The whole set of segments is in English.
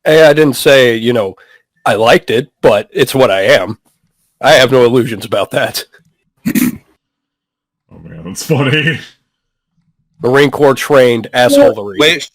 Hey, I didn't say, I liked it, but it's what I am. I have no illusions about that. Oh man, that's funny. Marine Corps trained assholery. Wait.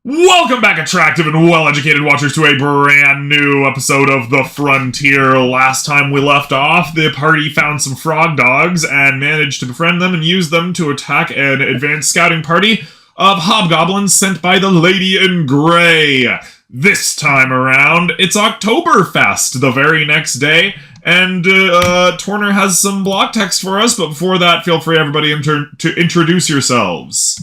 Welcome back, attractive and well-educated watchers, to a brand new episode of The Frontier. Last time we left off, the party found some frog dogs and managed to befriend them and use them to attack an advanced scouting party of hobgoblins sent by the Lady in Grey. This time around, it's Oktoberfest the very next day, and Torner has some block text for us, but before that, feel free, everybody, to introduce yourselves.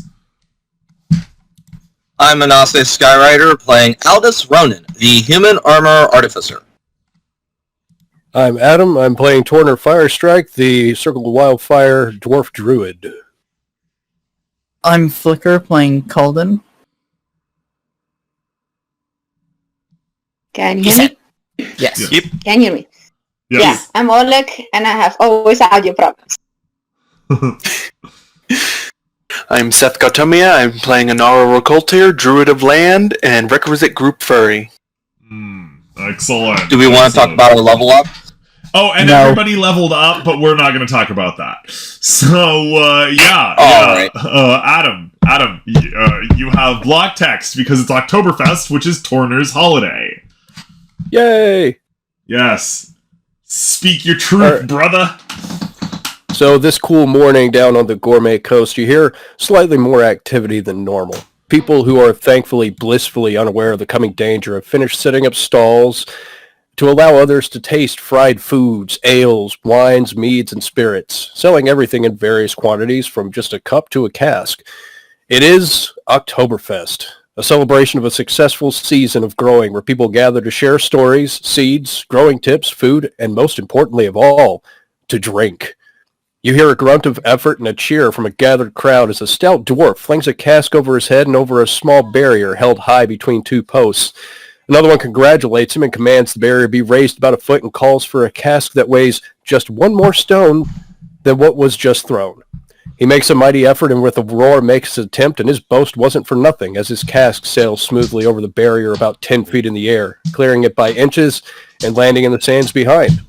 I'm Anase Skyrider, playing Aldous Ronan, the Human Armor Artificer. I'm Adam. I'm playing Torner Firestrike, the Circle of Wildfire Dwarf Druid. I'm Flicker, playing Calden. Can you hear me? Yes. Yep. Can you hear me? Yes. Yeah, I'm Oleg, and I have always audio problems. I'm Seth Gautomia. I'm playing Inara Rokultir, Druid of Land, and Requisite Group Furry. Excellent. Do we want to talk about our level up? Oh, and No. everybody leveled up, but we're not going to talk about that. So, yeah. Alright. Adam, you have block text because it's Oktoberfest, which is Torner's holiday. Yay! Yes. Speak your truth, brother. So this cool morning down on the Gourmet Coast, you hear slightly more activity than normal. People who are thankfully blissfully unaware of the coming danger have finished setting up stalls to allow others to taste fried foods, ales, wines, meads, and spirits, selling everything in various quantities from just a cup to a cask. It is Oktoberfest, a celebration of a successful season of growing where people gather to share stories, seeds, growing tips, food, and most importantly of all, to drink. You hear a grunt of effort and a cheer from a gathered crowd as a stout dwarf flings a cask over his head and over a small barrier held high between two posts. Another one congratulates him and commands the barrier be raised about a foot and calls for a cask that weighs just one more stone than what was just thrown. He makes a mighty effort and with a roar makes his attempt, and his boast wasn't for nothing as his cask sails smoothly over the barrier about 10 feet in the air, clearing it by inches and landing in the sands behind.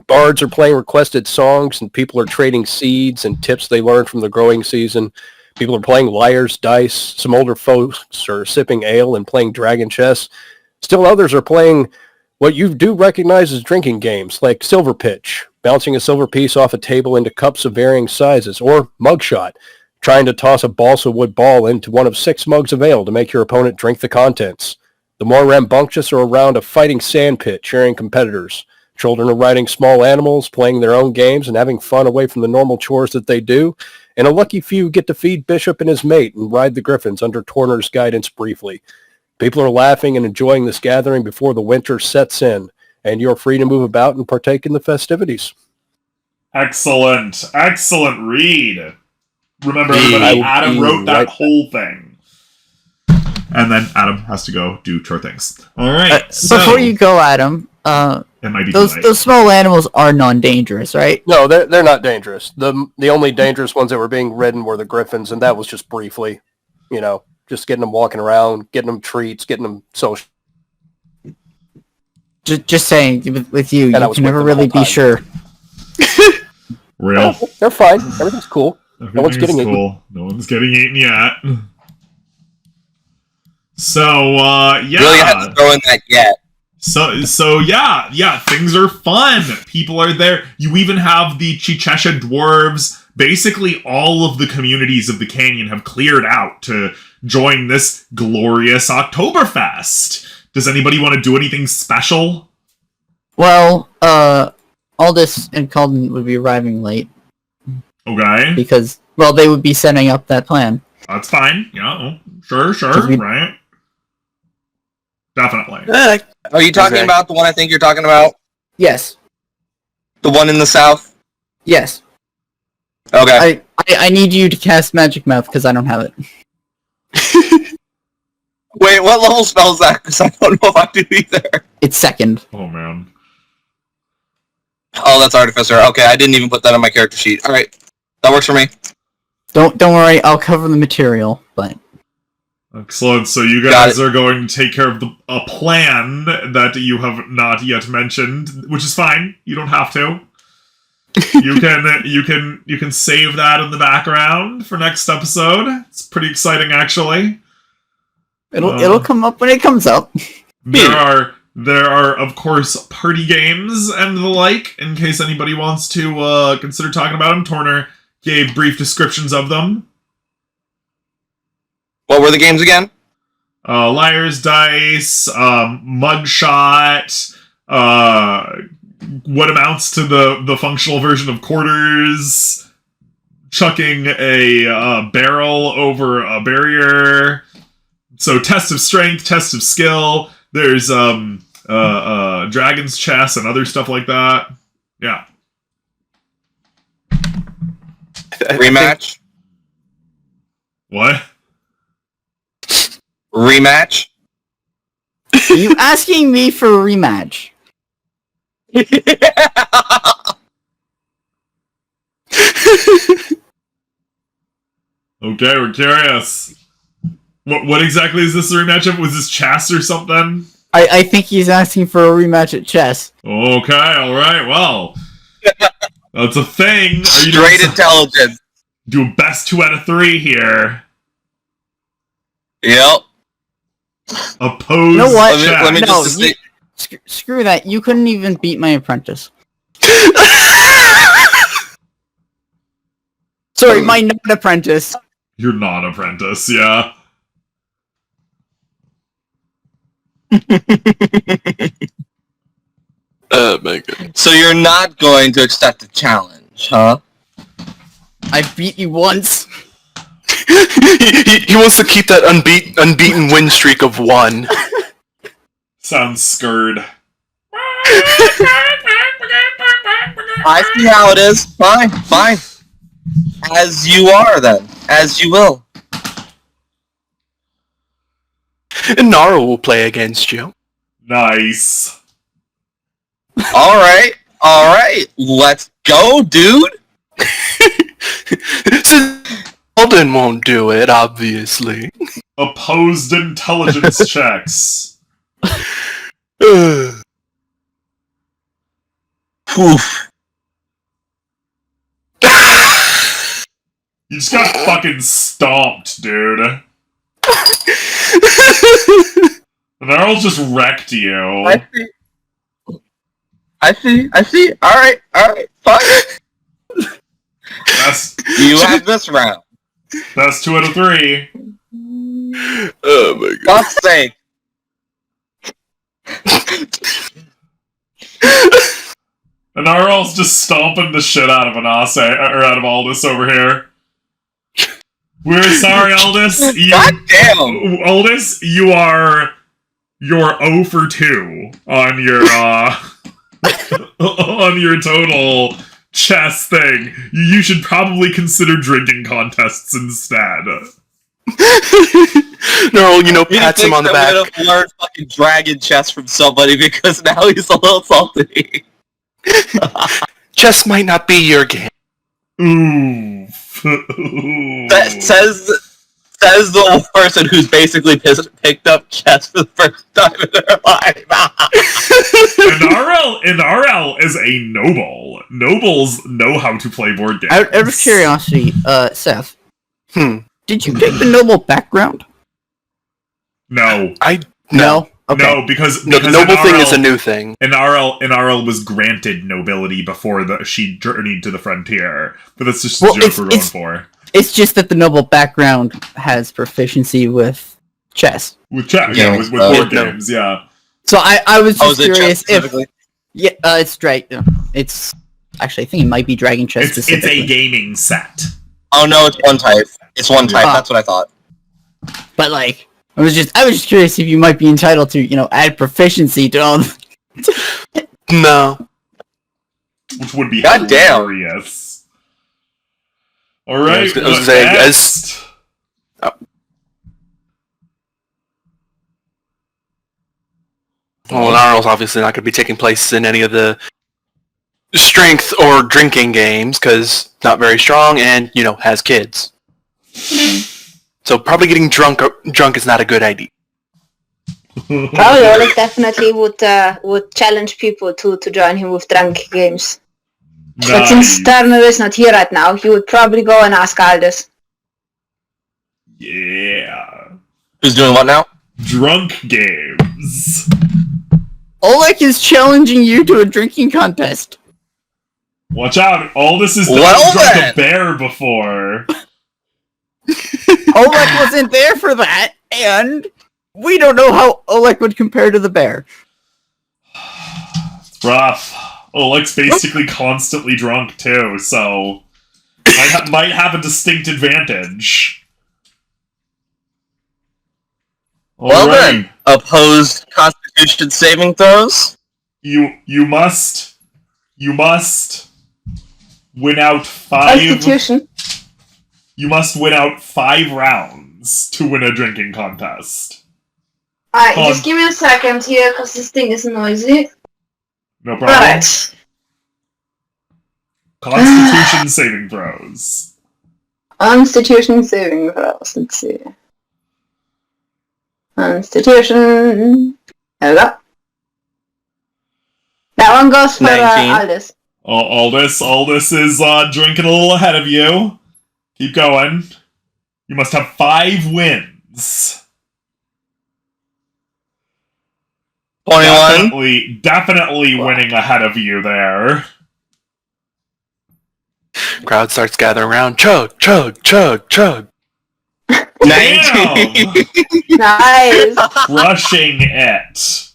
Bards are playing requested songs, and people are trading seeds and tips they learned from the growing season. People are playing liar's dice. Some older folks are sipping ale and playing dragon chess. Still others are playing what you do recognize as drinking games, like silver pitch, bouncing a silver piece off a table into cups of varying sizes, or mugshot, trying to toss a balsa wood ball into one of 6 mugs of ale to make your opponent drink the contents. The more rambunctious are around a fighting sand pit, cheering competitors. Children are riding small animals, playing their own games, and having fun away from the normal chores that they do. And a lucky few get to feed Bishop and his mate and ride the griffins under Torner's guidance briefly. People are laughing and enjoying this gathering before the winter sets in, and you're free to move about and partake in the festivities. Excellent. Excellent read. Remember, everybody, Adam wrote that whole thing. And then Adam has to go do chore things. All right. Before you go, Adam, it might be those small animals are non-dangerous, right? No, they're not dangerous. The only dangerous ones that were being ridden were the griffins, and that was just briefly, just getting them walking around, getting them treats, getting them social. Just saying, with you, And I you was can with never them really the whole be sure. Real. They're fine. Everything's cool. No one's getting eaten. cool. No one's getting eaten yet. So, yeah. Really had to throw in that yet. So yeah, things are fun. People are there. You even have the Chichesha dwarves. Basically, all of the communities of the canyon have cleared out to join this glorious Oktoberfest. Does anybody want to do anything special? Well, Aldous and Calden would be arriving late Okay, because, well, they would be setting up that plan. that's fine. Yeah, sure, right. Definitely. Are you talking about the one I think you're talking about? Yes. The one in the south? Yes. Okay. I need you to cast Magic Mouth because I don't have it. Wait, what level spell is that? Because I don't know if I do either. It's second. Oh man. Oh, that's Artificer. Okay, I didn't even put that on my character sheet. Alright. That works for me. Don't worry, I'll cover the material, but... Excellent. So you guys are going to take care of a plan that you have not yet mentioned, which is fine. You don't have to. You can save that in the background for next episode. It's pretty exciting, actually. It'll come up when it comes up. There are of course party games and the like. In case anybody wants to consider talking about them, Torner gave brief descriptions of them. What were the games again? Liar's Dice, Mugshot, what amounts to the functional version of Quarters, chucking a barrel over a barrier. So test of strength, test of skill. There's Dragon's Chess and other stuff like that. Yeah. Rematch? What? Rematch? Are you asking me for a rematch? Okay, we're curious. What exactly is this a rematch of? Was this chess or something? I think he's asking for a rematch at chess. Okay, alright, well. That's a thing. Are you Straight intelligence. Do a best 2 out of 3 here. Yep. Oppose You know what? chess. Let me No, just screw that. You couldn't even beat my apprentice. Sorry, my non-apprentice. You're not apprentice, yeah. Oh my god. So you're not going to accept a challenge, huh? I beat you once. He wants to keep that unbeaten win streak of 1. Sounds scared. I see how it is. Fine, fine. As you are, then. As you will. And Nara will play against you. Nice. Alright, let's go, dude! So Alden won't do it, obviously. Opposed intelligence checks. Oof. You just got fucking stomped, dude. And Earl just wrecked you. I see. Alright, fine. You have this round. That's 2 out of 3. Oh my god. Fuck's sake. And Arl's just stomping the shit out of Anase, or out of Aldous over here. We're sorry, Aldous. God damn! Aldous, you're 0 for 2 on your on your total chess thing. You should probably consider drinking contests instead. No, pats him on the back. I'm gonna learn fucking dragon chess from somebody because now he's a little salty. Chess might not be your game. Ooh. That says the person who's basically picked up chess for the first time in their life. And RL is a noble. Nobles know how to play board games. Out of curiosity, Seth. Did you take the noble background? No. No. Okay. No, because No, the noble thing is a new thing. And RL was granted nobility before she journeyed to the frontier. But that's just the joke we're going for. It's just that the noble background has proficiency with chess. With chess, yeah, with board games, yeah. So I was just curious if... specifically? Yeah, it's It's... Actually, I think it might be Dragon Chess It's specifically. a gaming set. Oh no, it's one type. It's one type, Ah. that's what I thought. But like... I was just curious if you might be entitled to, add proficiency to all No. Which would be Goddamn. hilarious. Alright, I was saying, Well, Gnarl's obviously not going to be taking place in any of the strength or drinking games, because not very strong and, has kids. So probably getting drunk is not a good idea. Probably Oleg definitely would challenge people to join him with drunk games. But since Turner is not here right now, he would probably go and ask Aldous. Yeah. Who's doing what now? Drunk games. Oleg is challenging you to a drinking contest. Watch out! Aldous has Well drunk then. a bear before. Oleg wasn't there for that, and we don't know how Oleg would compare to the bear. It's rough. Oleg's basically constantly drunk too, so might have a distinct advantage. Well Alright. then, opposed Constitution saving throws. You must win out 5. Constitution. You must win out 5 rounds to win a drinking contest. Alright, just give me a second here, because this thing is noisy. No problem. Alright. Constitution saving throws. Constitution saving throws. Let's see. Constitution. There we go. That one goes for 19. Aldous. Aldous is drinking a little ahead of you. Keep going. You must have 5 wins. 21. Definitely winning ahead of you there. Crowd starts gathering around. Chug, chug, chug, chug. 19. Nice. Crushing it.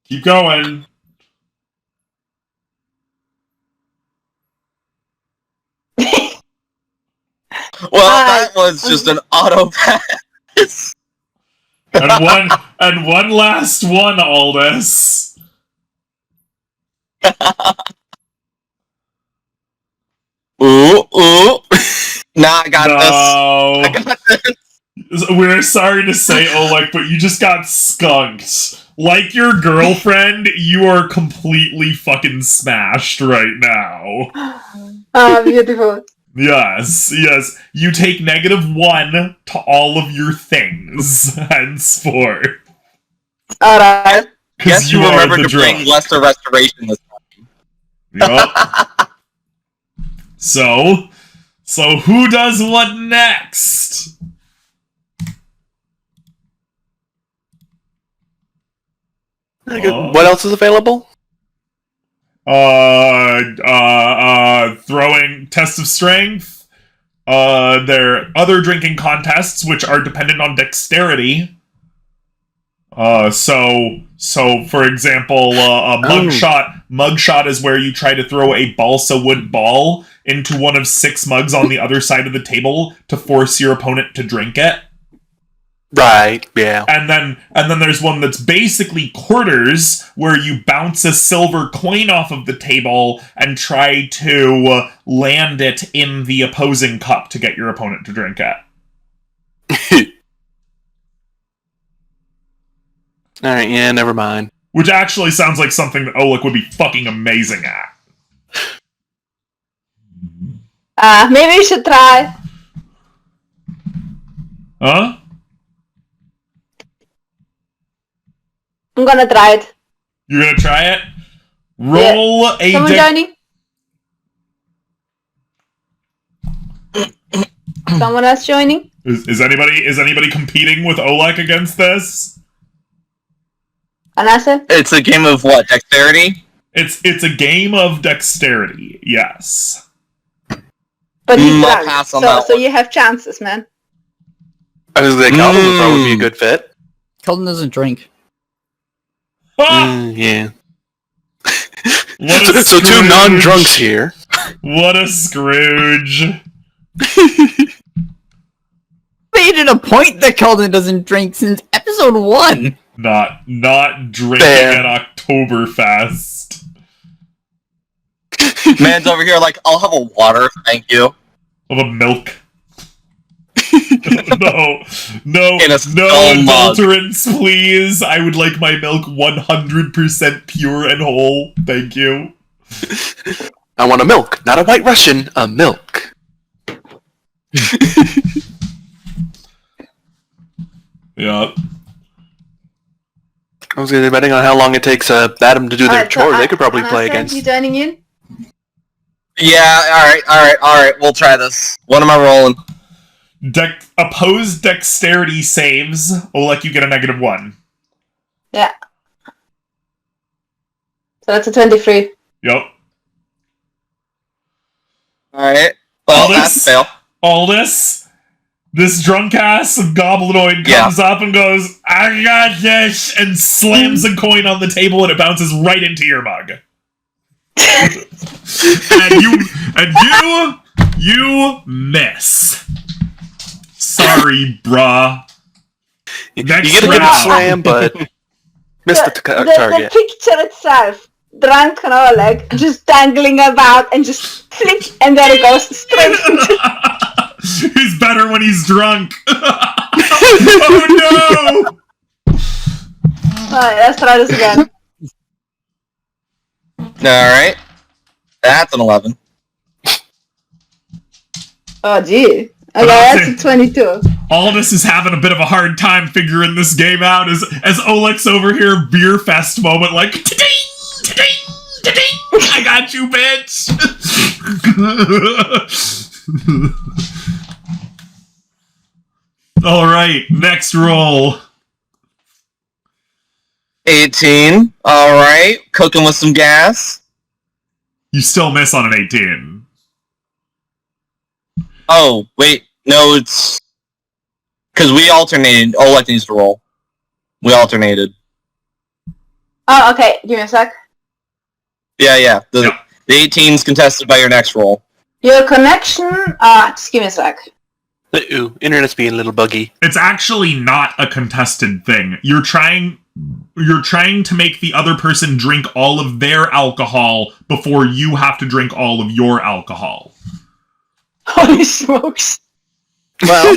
Keep going. Well, that was just an auto pass. And one last one, Aldous. Ooh. Nah, I got this. I No. got this. We're sorry to say, Oleg, but you just got skunked. Like your girlfriend, you are completely fucking smashed right now. Oh, beautiful. Yes. You take -1 to all of your things henceforth. Alright. Guess you remember to bring lesser restoration this time. Yup. So who does what next? What else is available? Throwing test of strength. There are other drinking contests which are dependent on dexterity. So for example, a mugshot. Mugshot is where you try to throw a balsa wood ball into one of 6 mugs on the other side of the table to force your opponent to drink it. Right, yeah. And then there's one that's basically quarters, where you bounce a silver coin off of the table and try to land it in the opposing cup to get your opponent to drink it. Alright, yeah, never mind. Which actually sounds like something that Oleg would be fucking amazing at. Maybe you should try. Huh? I'm gonna try it. You're gonna try it? Roll a Someone joining? Someone else joining? Is anybody competing with Oleg against this? Anasa? It's a game of what? Dexterity? It's a game of dexterity, yes. But he's I'll drunk, pass on that so one. you have chances, man. I was like, Calvin would probably be a good fit. Kelton doesn't drink. Ah! Yeah. What a So 2 Scrooge. non-drunks here. What a Scrooge. Made it a point that Kelton doesn't drink since episode 1. Not drinking Fair. at Oktoberfest. Man's over here like, I'll have a water, thank you. Of a milk. no In a skull mug. adulterants, please. I would like my milk 100% pure and whole. Thank you. I want a milk, not a white Russian, a milk. Yeah. I was gonna, depending on how long it takes Adam to do their chore, they could probably play against. You joining in? Yeah, alright, we'll try this. What am I rolling? Opposed dexterity saves. Oleg, you get a -1. Yeah. So that's a 23. Yep. Alright. Well, that's a fail. Aldous, this drunk ass goblinoid comes up and goes, "I got this," and slams a coin on the table and it bounces right into your mug. and you miss. Sorry, bruh. You get a good slam, but missed the target. The picture itself, drunk and Oleg, just dangling about and just flick, and there it goes straight into... He's better when he's drunk. Oh no! Alright, let's try this again. Alright. That's an 11. Oh gee. Okay, that's a 22. Aldous is having a bit of a hard time figuring this game out as Oleg's over here beer fest moment like ta-ding, ta-ding, ta-ding, I got you, bitch. Alright, next roll. 18. Alright. Cooking with some gas. You still miss on an 18. Oh, wait. No, it's... Because we alternated. Oleg needs to roll. We alternated. Oh, okay. Give me a sec. Yeah. The 18's contested by your next roll. Your connection... just give me a sec. Ooh, internet's being a little buggy. It's actually not a contested thing. You're trying to make the other person drink all of their alcohol before you have to drink all of your alcohol. Holy smokes. Well,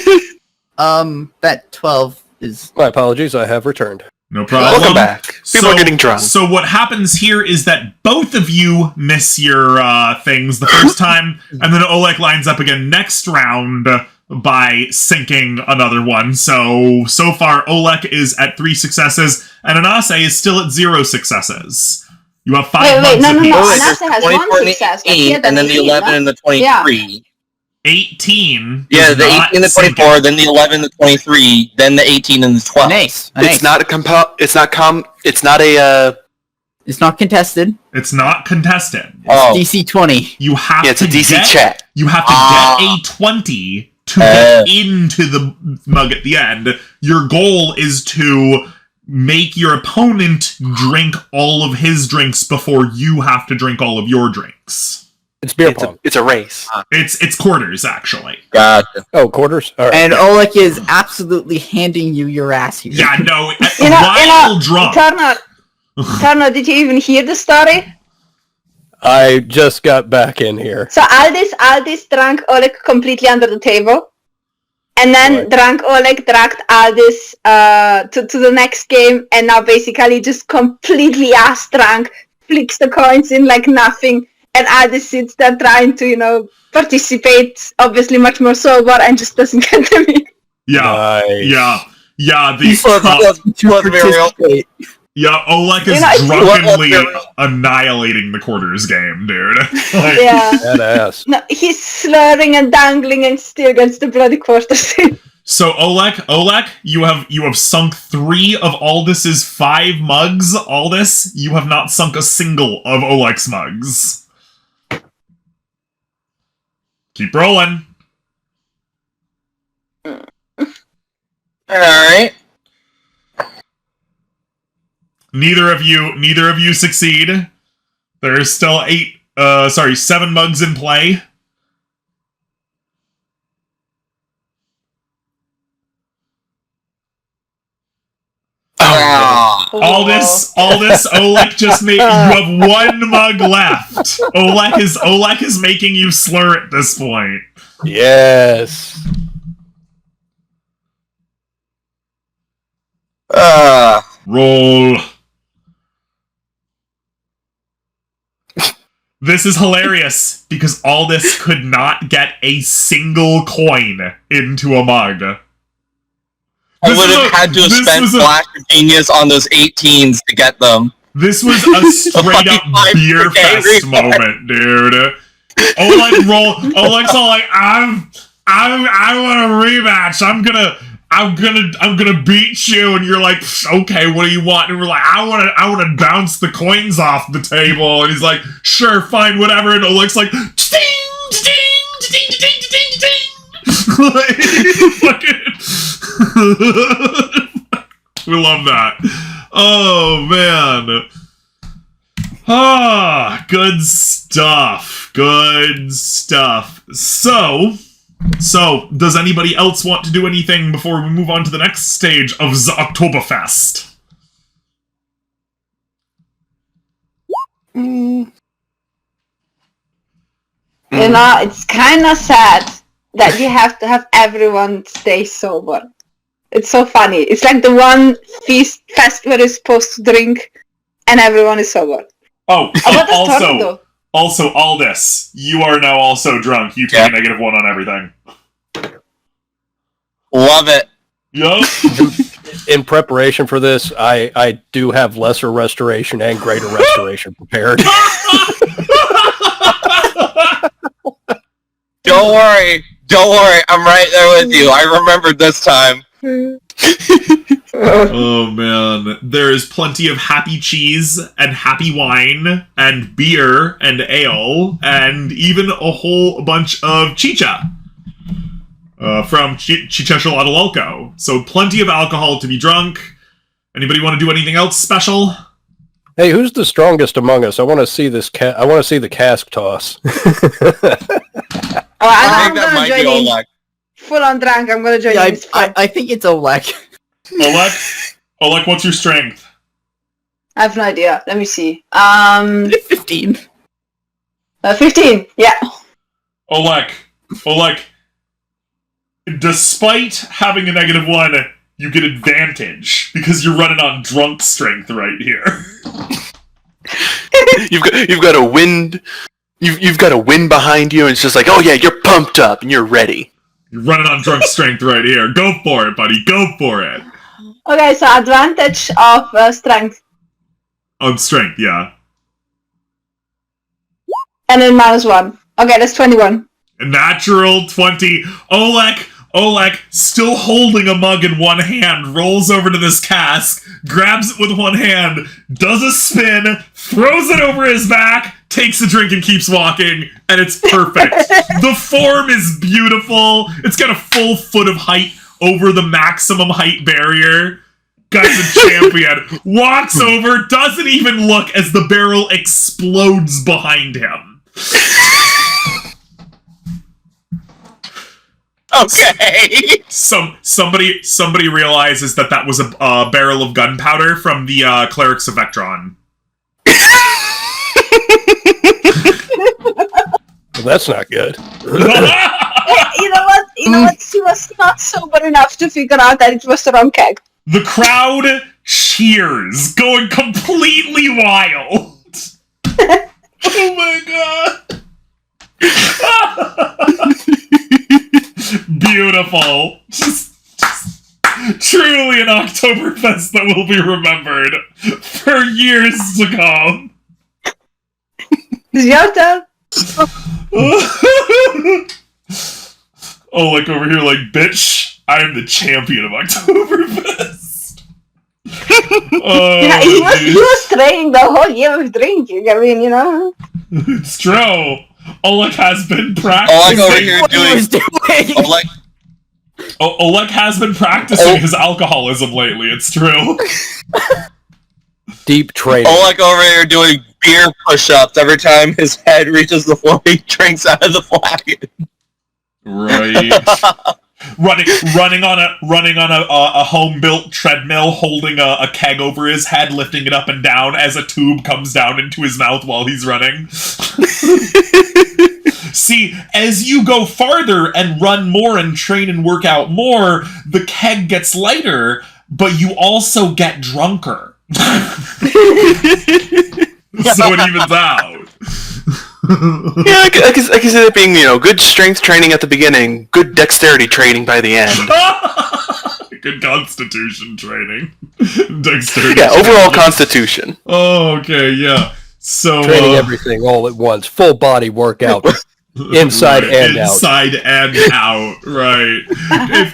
that 12 is... My apologies, I have returned. No problem. Welcome back. People are getting drunk. So what happens here is that both of you miss your things the first time, and then Oleg lines up again next round by sinking another one. So far, Oleg is at 3 successes, and Anase is still at 0 successes. You have 5 Wait, no. apiece. Anase has 24 1 success. 18, and then the 11 and the 23. Yeah. 18. Yeah, the 18 and the 24, then the 11 and the 23, then the 18 and the 12. Nice. It's not It's not contested. It's not contested. Oh. DC 20. You have it's to a DC get, chat. You have to get a 20 to get into the mug at the end. Your goal is to make your opponent drink all of his drinks before you have to drink all of your drinks. It's beer pong. It's a race. It's quarters, actually. Gotcha. Oh, quarters? All right. And Oleg is absolutely handing you your ass here. Yeah, no, While drunk. Turner, did you even hear the story? I just got back in here. So Aldis drank Oleg completely under the table. And then drunk Oleg dragged Aldis to the next game, and now basically just completely ass drunk, flicks the coins in like nothing, and Aldis sits there trying to, participate, obviously much more sober, and just doesn't get them in. Yeah, Nice. yeah. Yeah, Oleg is drunkenly annihilating the quarters game, dude. Yeah. Badass. No, he's slurring and dangling and still gets the bloody quarters in. So Oleg, you have sunk 3 of Aldis's 5 mugs. Aldis, you have not sunk a single of Oleg's mugs. Keep rolling. Alright. Neither of you succeed. There is still 7 mugs in play. Aldis, Oleg just made. You have 1 mug left. Oleg is making you slur at this point. Yes. Roll. This is hilarious because Aldis could not get a single coin into a mug. I would have had to have spent Black Genius on those 18s to get them. This was a straight up beer fest moment, dude. Oleg's all like, I want a rematch. I'm gonna beat you, and you're like, okay, what do you want? And we're like, I want to bounce the coins off the table, and he's like, sure, fine, whatever. And Oleg's like, ding, ding, ding, ding, ding, ding. We love that. Oh man. Ah, good stuff. Good stuff. So, does anybody else want to do anything before we move on to the next stage of the Oktoberfest? You know, it's kind of sad that you have to have everyone stay sober. It's so funny. It's like the one fest where you're supposed to drink and everyone is sober. Oh, also, Aldous, you are now also drunk. You take a -1 on everything. Love it. Yup. In preparation for this, I do have lesser restoration and greater restoration prepared. Don't worry, I'm right there with you. I remembered this time. Oh man, there is plenty of happy cheese and happy wine and beer and ale and even a whole bunch of chicha from Chicha-Tlatelolco. So plenty of alcohol to be drunk. Anybody want to do anything else special? Hey, who's the strongest among us? I want to see this. I want to see the cask toss. I think that might be Oleg. Full on drunk, I'm gonna join you. I think it's Oleg. Oleg, what's your strength? I have no idea. Let me see. 15. 15, yeah. Oleg, despite having a -1, you get advantage because you're running on drunk strength right here. You've got a wind. You've got a wind behind you, and it's just like, oh yeah, you're pumped up and you're ready. You're running on drunk strength right here. Go for it, buddy. Go for it. Okay, so advantage of strength. On strength, yeah. And then -1. Okay, that's 21. A natural 20. Oleg, still holding a mug in one hand, rolls over to this cask, grabs it with one hand, does a spin, throws it over his back, takes a drink and keeps walking, and it's perfect. The form is beautiful. It's got a full foot of height over the maximum height barrier. Guy's a champion. Walks over, doesn't even look as the barrel explodes behind him. Okay. Somebody realizes that was a barrel of gunpowder from the Clerics of Vectron. Well, that's not good. You know what? She was not sober enough to figure out that it was the wrong keg. The crowd cheers, going completely wild. Oh my god. Beautiful. Just truly an Oktoberfest that will be remembered for years to come. It's your turn. Oh, like over here, like, bitch, I am the champion of Oktoberfest. Yeah, he was training the whole year with drinking. I mean, you know. It's true. Oleg has been practicing. Oleg over here doing. Oleg has been practicing his alcoholism lately. It's true. Deep training. Oleg over here doing beer push-ups every time his head reaches the floor. He drinks out of the flagon. Right. running on a home-built treadmill, holding a keg over his head, lifting it up and down as a tube comes down into his mouth while he's running. See, as you go farther and run more and train and work out more, the keg gets lighter, but you also get drunker. So it evens out. Yeah, I can see that being, good strength training at the beginning, good dexterity training by the end. Good constitution training. Dexterity. Yeah, overall constitution. Oh, okay, yeah. So Training everything all at once. Full body workout. Inside and out. Inside and out, right.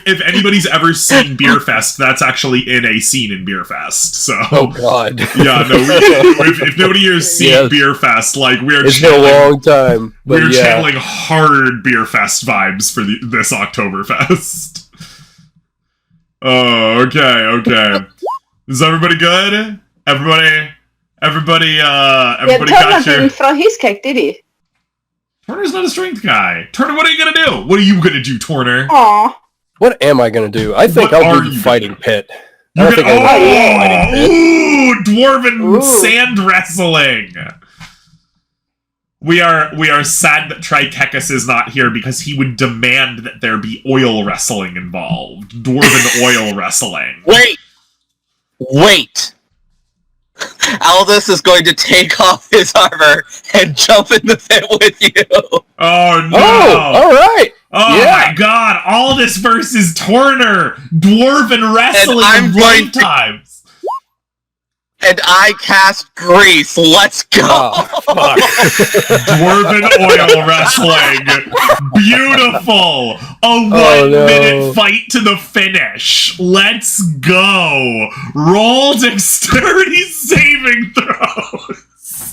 If anybody's ever seen Beer Fest, that's actually in a scene in Beer Fest, so... Oh, God. Yeah, no, if nobody here has seen Beer Fest, like, it's been a long time, but we're channeling hard Beer Fest vibes for this Oktoberfest. Oh, okay. Is everybody good? Everybody got your... didn't throw his cake, did he? Turner's not a strength guy. Turner, what are you gonna do? What are you gonna do, Turner? Aw. What am I going to do? I think I'll do the fighting pit. Ooh, dwarven sand wrestling. We are sad that Trikekis is not here because he would demand that there be oil wrestling involved. Dwarven oil wrestling. Wait! Aldous is going to take off his armor and jump in the pit with you. Oh no! Oh, all right. Oh my God! Aldous versus Turner, dwarven wrestling lifetimes. And I cast Grease. Let's go! Oh, fuck. Dwarven oil wrestling. Beautiful. A 1-minute fight to the finish. Let's go. Roll dexterity saving throws.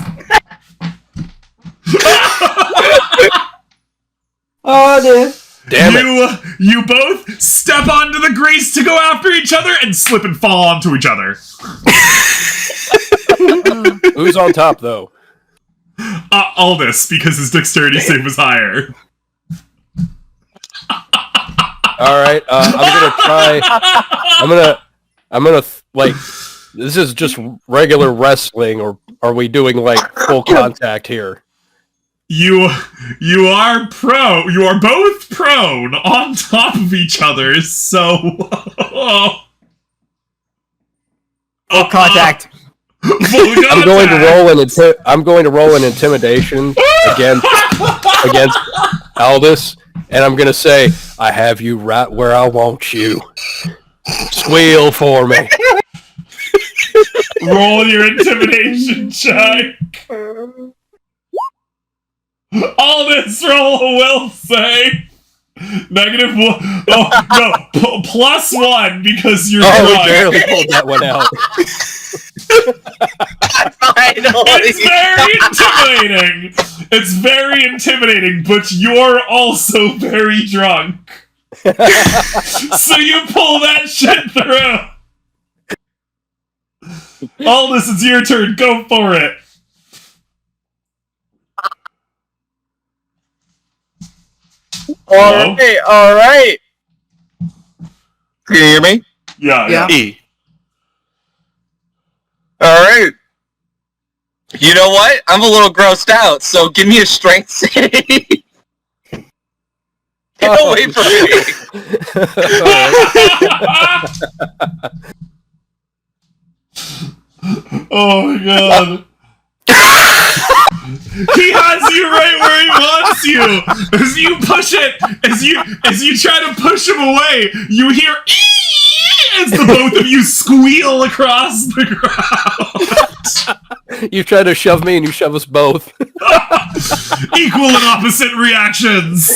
Oh, dude. Damn it. You both step onto the grease to go after each other and slip and fall onto each other. Who's on top, though? Aldous, because his dexterity save was higher. All right, I'm gonna try. I'm gonna like. This is just regular wrestling, or are we doing like full contact here? You are both prone on top of each other, so Full contact. I'm going to roll an intimidation against Aldous, and I'm gonna say, "I have you right where I want you. Squeal for me." Roll your intimidation check. Aldous, roll a will save. -1. Oh no, +1 because you're Oh, we drunk. barely pulled that one out. It's very intimidating, but you're also very drunk. So you pull that shit through. Aldous, it's your turn. Go for it. All right. Can you hear me? Yeah. E. All right. You know what? I'm a little grossed out, so give me a strength save. Get away from me. Oh my God. He has you right where he wants you. As you push it, as you try to push him away, you hear as the both of you squeal across the ground. You try to shove me, and you shove us both. Equal and opposite reactions.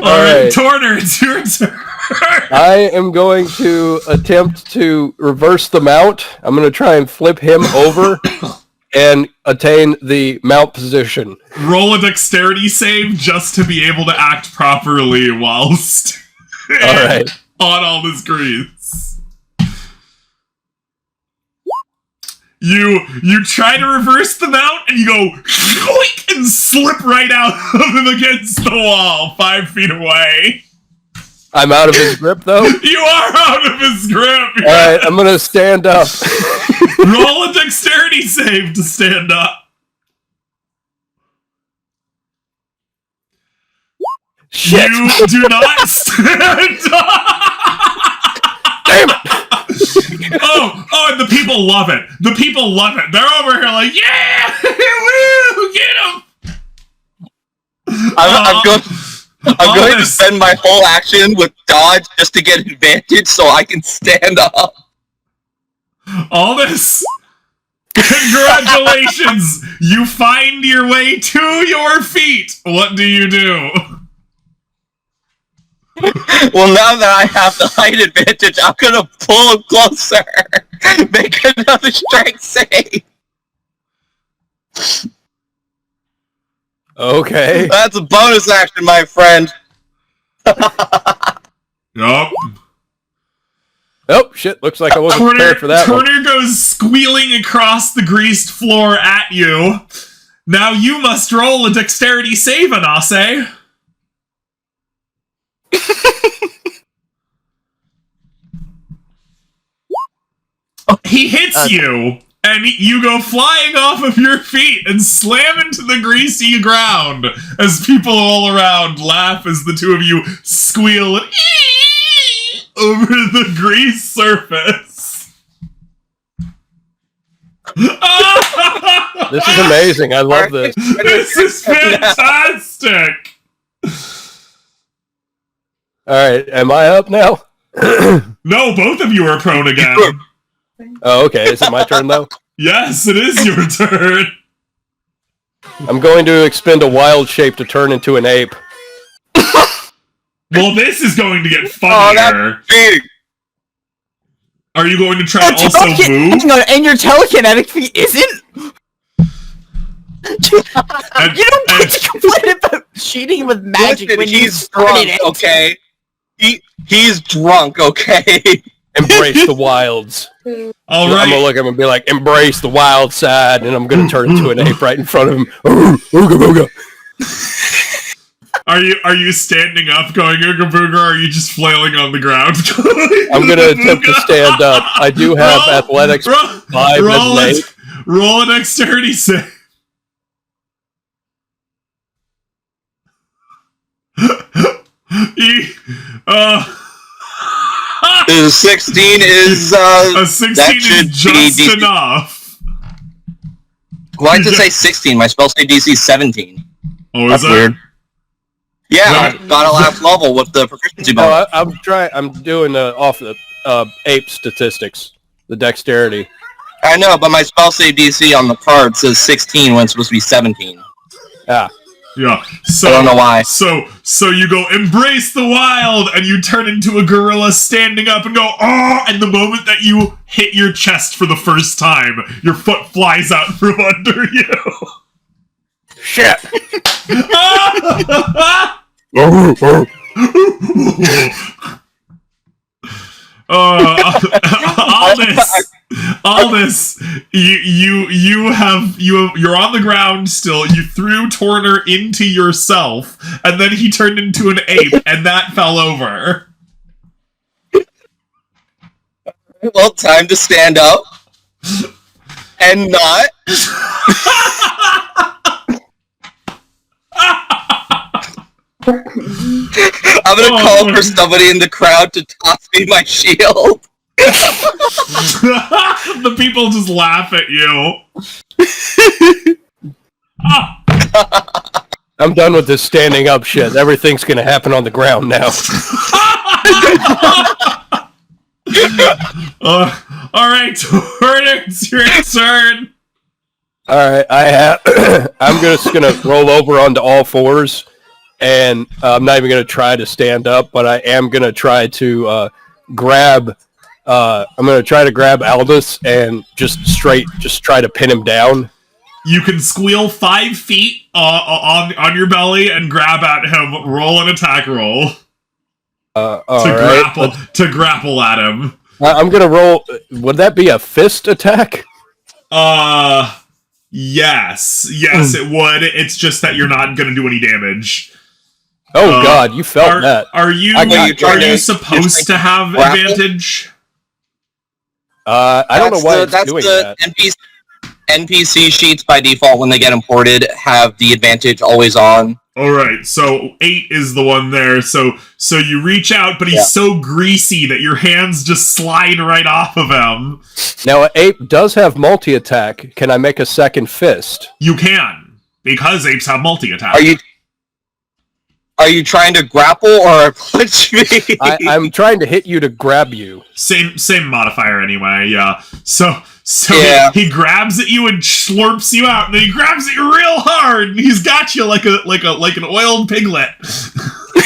All right, Turner, it's your turn. I am going to attempt to reverse the mount. I'm going to try and flip him over and attain the mount position. Roll a dexterity save just to be able to act properly whilst on all this grease. You try to reverse the mount and you go and slip right out of him against the wall 5 feet away. I'm out of his grip, though. You are out of his grip. All right, I'm going to stand up. Roll a dexterity save to stand up. Shit. You do not stand up. Damn it. Oh, and the people love it. The people love it. They're over here like, yeah, woo, get him. I'm going. I'm going to spend my whole action with dodge just to get advantage so I can stand up. All this. Congratulations! You find your way to your feet. What do you do? Well, now that I have the height advantage, I'm gonna pull him closer. Make another strength save. Okay. That's a bonus action, my friend. Yup. Oh, shit. Looks like I wasn't prepared for that one. Turner goes squealing across the greased floor at you. Now you must roll a dexterity save, Anase. He hits you, and you go flying off of your feet and slam into the greasy ground as people all around laugh as the two of you squeal and over the grease surface. This is amazing. I love this. This is fantastic. Alright, am I up now? No, both of you are prone again. Oh, okay. Is it my turn, though? Yes, it is your turn. I'm going to expend a wild shape to turn into an ape. Well, this is going to get Oh, funnier. that's big. Are you going to try to also move? Hang on, and your telekinetic feat isn't? And- You don't get to complain about cheating with magic Listen, when you he's started drunk, it. okay? He's drunk, okay? Embrace the wilds. All I'm gonna right. look at him and be like, embrace the wild side, and I'm gonna turn into an ape right in front of him. Ooga booga. Are you standing up going ooga booga, or are you just flailing on the ground? I'm gonna attempt to stand up. I do have athletics 5 roll as an it. Roll a dexterity save. The 16 is, A 16 that is should just be DC. enough. Why did it say 16? My spell save DC is 17. Oh, is That's that weird. Yeah, That- I got a last level with the proficiency bonus. No, I'm doing off the ape statistics, the dexterity. I know, but my spell save DC on the card says 16 when it's supposed to be 17. Ah, Yeah. So I don't know why. So you go embrace the wild, and you turn into a gorilla standing up and go oh! And the moment that you hit your chest for the first time, your foot flies out from under you. shit. All this, you're on the ground still. You threw Torner into yourself, and then he turned into an ape, and that fell over. Well, time to stand up. And not. I'm gonna call for somebody in the crowd to toss me my shield. The people just laugh at you. I'm done with this standing up shit. Everything's gonna happen on the ground now. All right, Torner, it's your turn. All right, I'm just gonna roll over onto all fours, and I'm not even gonna try to stand up, but I am gonna try to grab. I'm gonna try to grab Aldous and just try to pin him down. You can squeal 5 feet on your belly and grab at him. Roll an attack roll to grapple at him. I'm gonna roll. Would that be a fist attack? Yes, it would. It's just that you're not gonna do any damage. Oh God, you felt that. Are you supposed to have advantage? I don't know why it's doing that. NPC sheets by default when they get imported have the advantage always on. Alright, so 8 is the one there, so you reach out, but he's so greasy that your hands just slide right off of him. Now, an ape does have multi-attack. Can I make a second fist? You can, because apes have multi-attack. Are you trying to grapple or punch me? I'm trying to hit you to grab you. Same modifier anyway. Yeah. So Yeah. he grabs at you and slurps you out, and then he grabs at you real hard, and he's got you like an oiled piglet.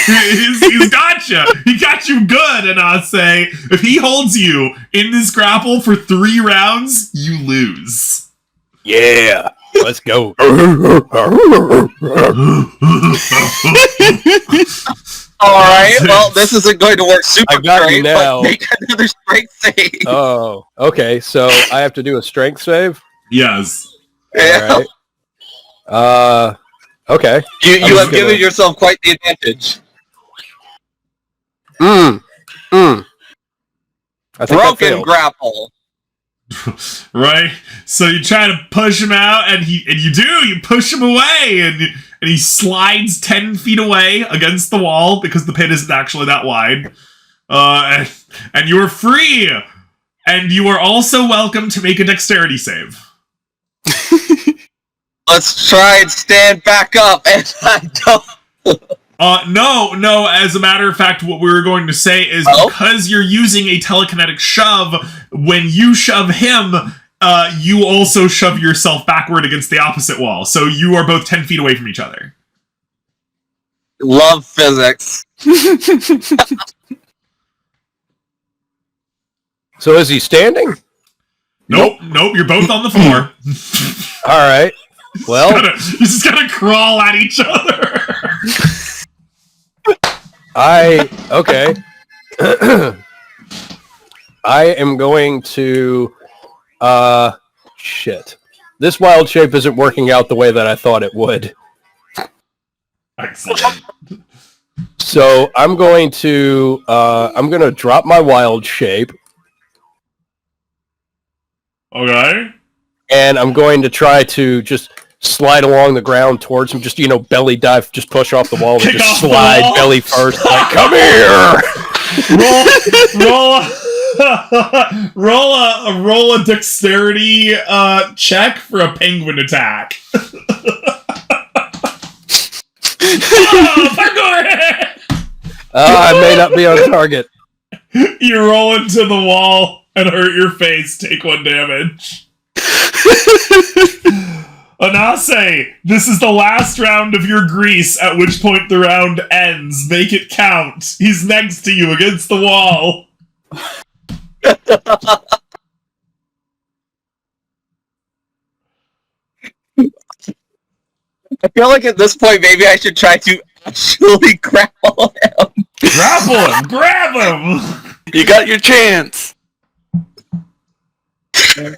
he's got you. He got you good, and I say if he holds you in this grapple for 3 rounds, you lose. Yeah, let's go. Alright, well, this isn't going to work super I got great, you now. but make another strength save. Oh, okay. So I have to do a strength save. Yes. Yeah. All right. Okay. You have given yourself quite the advantage. I think I Broken failed. grapple. Right? So you try to push him out, and you push him away, and he slides 10 feet away against the wall because the pit isn't actually that wide. And you are free! And you are also welcome to make a dexterity save. Let's try and stand back up, and I don't... No, as a matter of fact, what we were going to say is because you're using a telekinetic shove, when you shove him, you also shove yourself backward against the opposite wall. So you are both 10 feet away from each other. Love physics. So is he standing? Nope, you're both on the floor. All right. Well, you just gotta crawl at each other. okay. I am going to, shit. This wild shape isn't working out the way that I thought it would. Excellent. So I'm going to drop my wild shape. Okay. And I'm going to try to just slide along the ground towards him, just, belly dive, just push off the wall and just slide belly first, like, come here! Roll a dexterity check for a penguin attack. I may not be on target. You roll into the wall and hurt your face, take 1 damage. Anase, this is the last round of your grease, at which point the round ends. Make it count. He's next to you against the wall. I feel like at this point, maybe I should try to actually grapple him. Grapple him! Grab him! You got your chance. 13.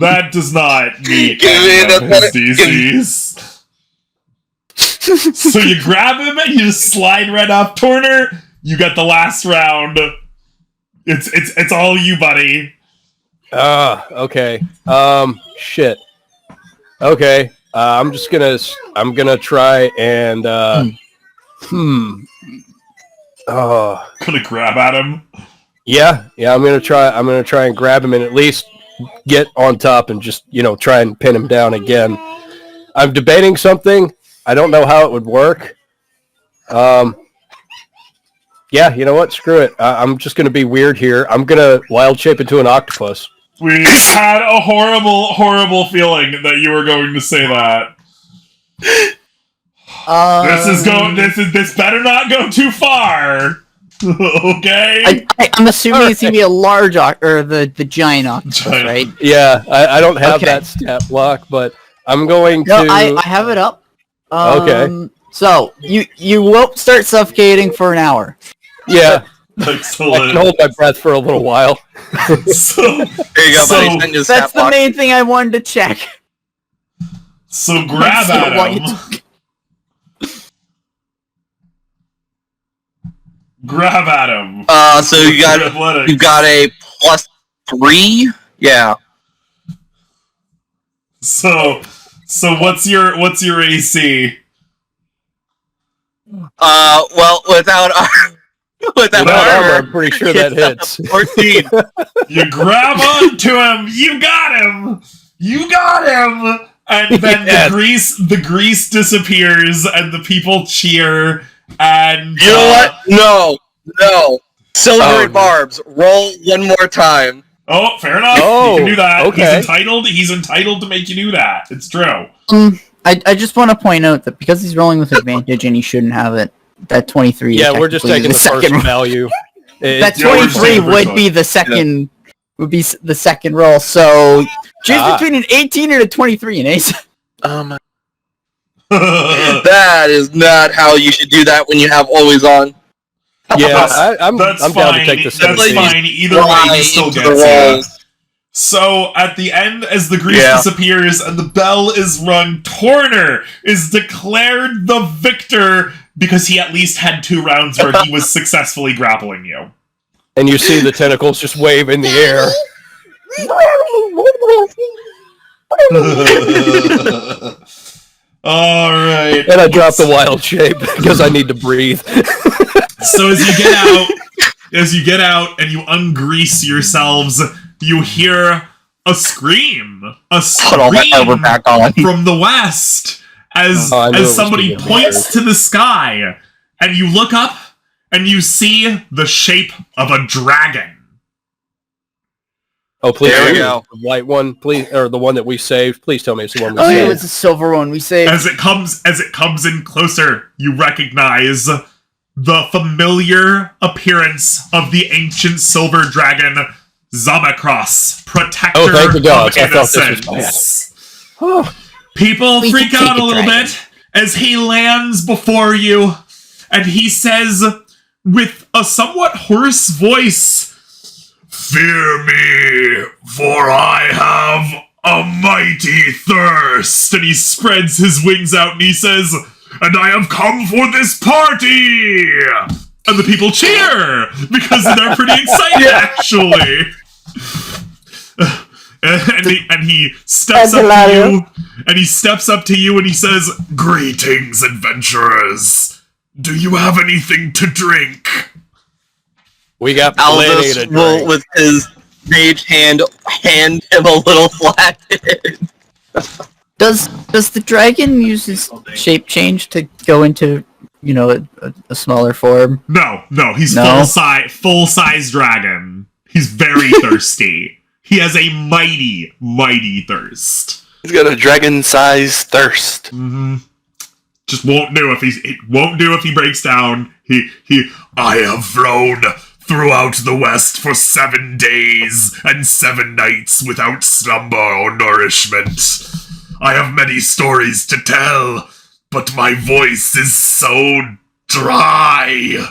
That does not meet Give me any of another- his DCs. So you grab him and you just slide right off Torner. You got the last round. It's all you, buddy. Okay. Shit. Okay. I'm gonna try and Gonna grab at him. Yeah, I'm gonna try and grab him and at least get on top and just, try and pin him down again. I'm debating something. I don't know how it would work. Yeah, you know what? Screw it. I'm just gonna be weird here. I'm gonna wild shape into an octopus. We had a horrible, horrible feeling that you were going to say that. This better not go too far. Okay. I'm assuming it's gonna be a large or the giant octopus, right? Yeah, I don't have Okay. that stat block, but I'm going No, to. I have it up. Okay. So you won't start suffocating for an hour. Yeah, I Excellent. can hold my breath for a little while. So, There you go, buddy. So- Send your That's stat the block. main thing I wanted to check. so grab So at what him. you Grab at him. So you got Athletics. you got a +3. Yeah. So what's your AC? Well, without Without armor, armor, I'm pretty sure that it's hits. 14. You grab onto him. You got him. You got him. And then the grease disappears, and the people cheer. And You know what? No. Silvery barbs. Roll one more time. Oh, fair enough. Oh, he can do that. okay. He's entitled to make you do that. It's true. I just want to point out that because he's rolling with advantage and he shouldn't have it, that 23. Yeah, we're just taking the first value. That 23 would be the second. Would be the second roll. So choose between an 18 and a 23, and Ace. That is not how you should do that when you have always on. Yeah, I'm down to take the 17. That's fine. Either way, he still gets it. So, at the end, as the grease disappears and the bell is rung, Torner is declared the victor because he at least had 2 rounds where he was successfully grappling you. And you see the tentacles just wave in the air. Alright. And I drop the wild shape because I need to breathe. So as you get out and you ungrease yourselves, you hear a scream. Put all that armor back on. From the west as somebody points to the sky, and you look up and you see the shape of a dragon. Oh, please, there we go. The white one, please, or the one that we saved. Please tell me it's the one we saved. saved. Oh, it's a silver one we saved. As it comes in closer, you recognize the familiar appearance of the ancient silver dragon, Zamakros, protector thank you, gods. of I thought innocence. People freak out a little bit as he lands before you, and he says with a somewhat hoarse voice, "Fear me, for I have a mighty thirst." And he spreads his wings out and he says, "And I have come for this party!" And the people cheer because they're pretty excited, actually. And he steps up to you, and he steps up to you and he says, "Greetings, adventurers. Do you have anything to drink?" We got plenty Aldous to drink. will, with his mage hand him a little flathead. Does the dragon use his shape change to go into, a smaller form? No, he's full size dragon. He's very thirsty. He has a mighty, mighty thirst. He's got a dragon-sized thirst. Mm-hmm. Just won't do if he breaks down. I have flown throughout the west for 7 days and 7 nights without slumber or nourishment. I have many stories to tell, but my voice is so dry.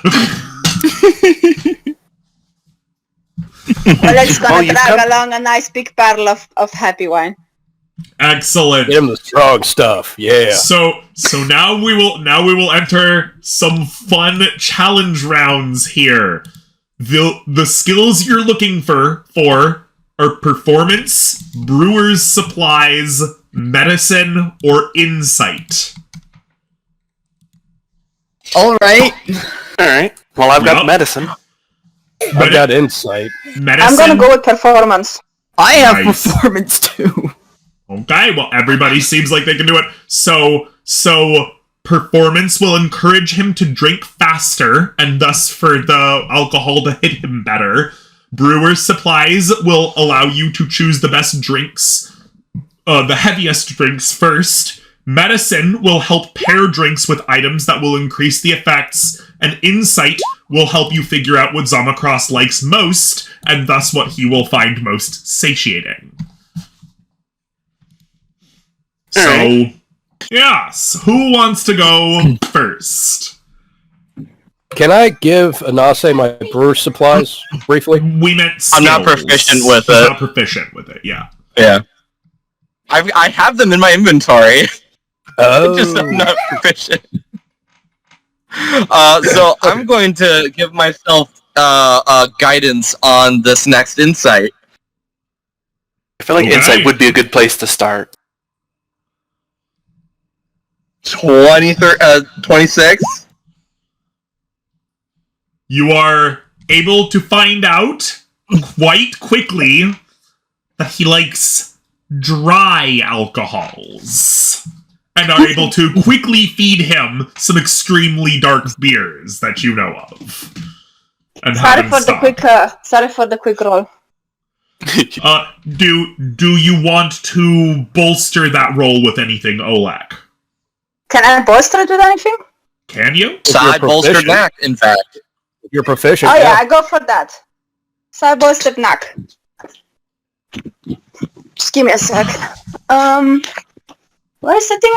Well, it's gonna drag along a nice big barrel of happy wine. Excellent. Get him the strong stuff. Yeah. So now we will enter some fun challenge rounds here. The skills you're looking for are performance, brewer's supplies, medicine, or insight. All right. Well, I've got medicine. I've got insight. Medicine. I'm gonna go with performance. I have performance too. Okay, well, everybody seems like they can do it. So performance will encourage him to drink faster, and thus for the alcohol to hit him better. Brewer's supplies will allow you to choose the best drinks, the heaviest drinks first. Medicine will help pair drinks with items that will increase the effects, and insight will help you figure out what Zamakros likes most, and thus what he will find most satiating. So, yes, who wants to go first? Can I give Anase my brewer supplies briefly? We meant skills. I'm not proficient with He's it. not proficient with it, yeah. Yeah. I have them in my inventory. Oh. Just I'm not proficient. So I'm going to give myself guidance on this next insight. I feel like insight would be a good place to start. 26? You are able to find out quite quickly that he likes dry alcohols and are able to quickly feed him some extremely dark beers that you know of. And Sorry for the quick roll. Do you want to bolster that roll with anything, Olek? Can I bolster it with anything? Can you? Side bolster knack, in fact. If you're proficient. Oh yeah, I go for that. Side bolster knack. Just give me a sec. Where is the thing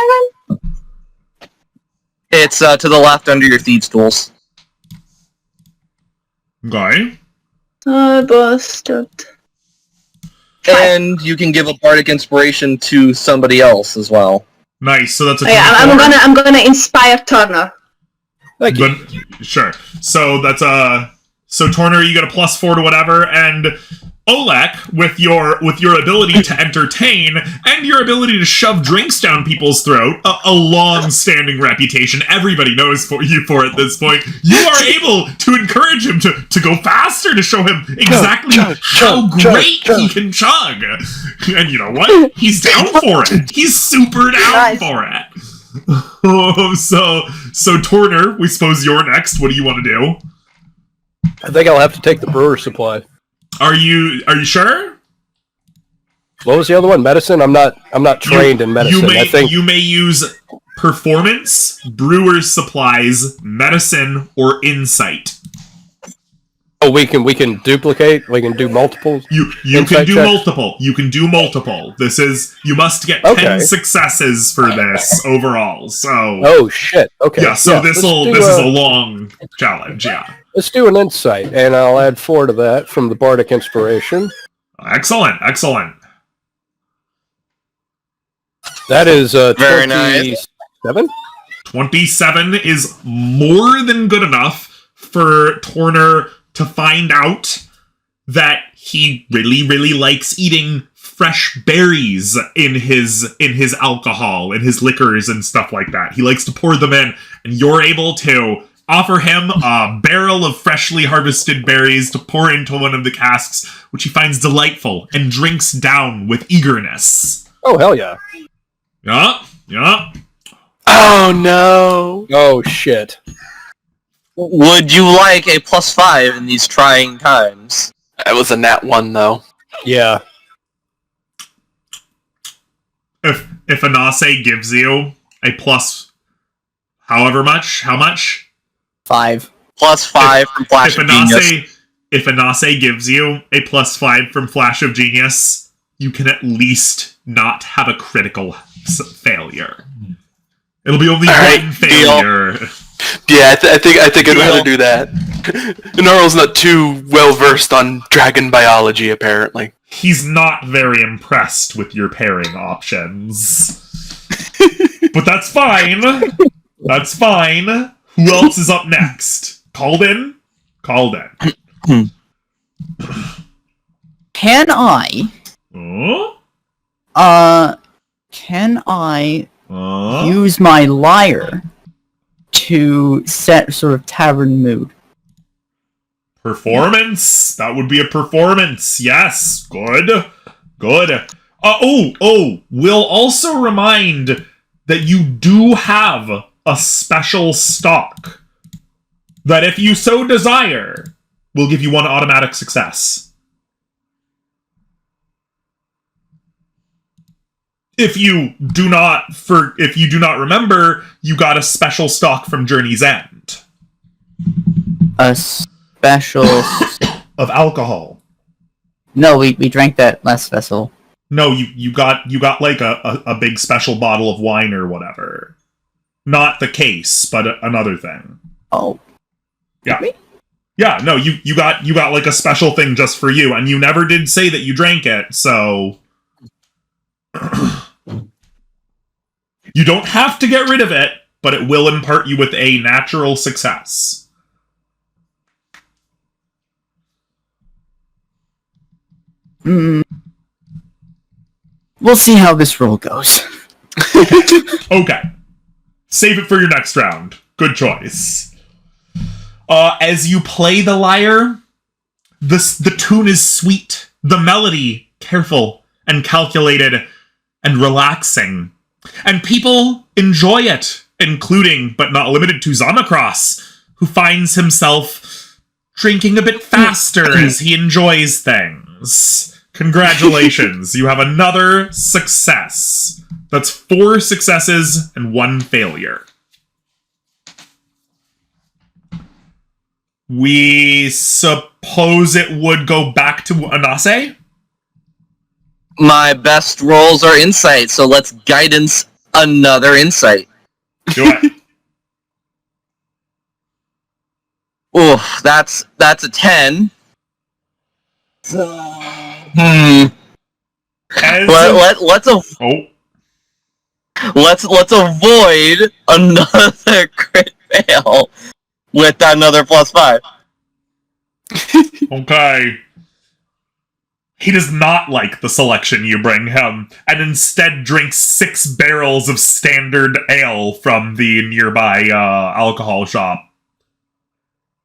again? It's to the left under your thieves' tools. Okay. Bolstered. And you can give a bardic inspiration to somebody else as well. Nice. So that's a. Oh, yeah, I'm gonna inspire Turner. Thank you. Sure. So that's So Torner, you get a +4 to whatever, and Olek, with your ability to entertain and your ability to shove drinks down people's throat, a long-standing reputation, everybody knows you for at this point, you are able to encourage him to go faster, to show him exactly how great he can chug. And you know what? He's down for it. He's super down for it. So Torner, we suppose you're next. What do you want to do? I think I'll have to take the brewer's supply. Are you sure? What was the other one? Medicine? I'm not trained in medicine. You may use performance, brewer's supplies, medicine, or insight. Oh, we can duplicate. We can do multiples. You can do multiple. You can do multiple. You must get 10 successes for this overall. So. Oh shit. Okay. Yeah. So this is a long challenge. Yeah. Let's do an insight, and I'll add 4 to that from the bardic inspiration. Excellent. That is very 27? nice. 27 is more than good enough for Torner to find out that he really, really likes eating fresh berries in his alcohol, in his liquors and stuff like that. He likes to pour them in, and you're able to offer him a barrel of freshly harvested berries to pour into one of the casks, which he finds delightful and drinks down with eagerness. Oh, hell yeah. Yeah. Oh, no. Oh, shit. Would you like a +5 in these trying times? That was a nat 1, though. Yeah. If Anase gives you a plus how much? 5. +5 from Flash of Genius. If Anase gives you a +5 from Flash of Genius, you can at least not have a critical failure. It'll be only one failure. Yeah, I think I'd rather do that. Norrell's not too well versed on dragon biology, apparently. He's not very impressed with your pairing options. But that's fine. That's fine. Who else is up next? Called in? Can I? Can I use my lyre to set sort of tavern mood? Performance? That would be a performance. Yes. Good. We'll also remind that you do have a special stock that, if you so desire, will give you 1 automatic success. If you do not remember, you got a special stock from Journey's End. A special of alcohol. No, we drank that last vessel. No, you got like a big special bottle of wine or whatever. Not the case, but another thing. Oh. Yeah. Yeah, no, you got like a special thing just for you, and you never did say that you drank it, so you don't have to get rid of it, but it will impart you with a natural success. We'll see how this roll goes. Okay. Save it for your next round. Good choice. As you play the lyre, the tune is sweet, the melody careful and calculated and relaxing. And people enjoy it, including, but not limited to, Zamacross, who finds himself drinking a bit faster as he enjoys things. Congratulations, you have another success. That's 4 successes and 1 failure. We suppose it would go back to Anase? My best rolls are insight, so let's guidance another insight. Do it. Oof, that's a 10. Let's avoid another crit fail with another +5. Okay. He does not like the selection you bring him, and instead drinks 6 barrels of standard ale from the nearby alcohol shop.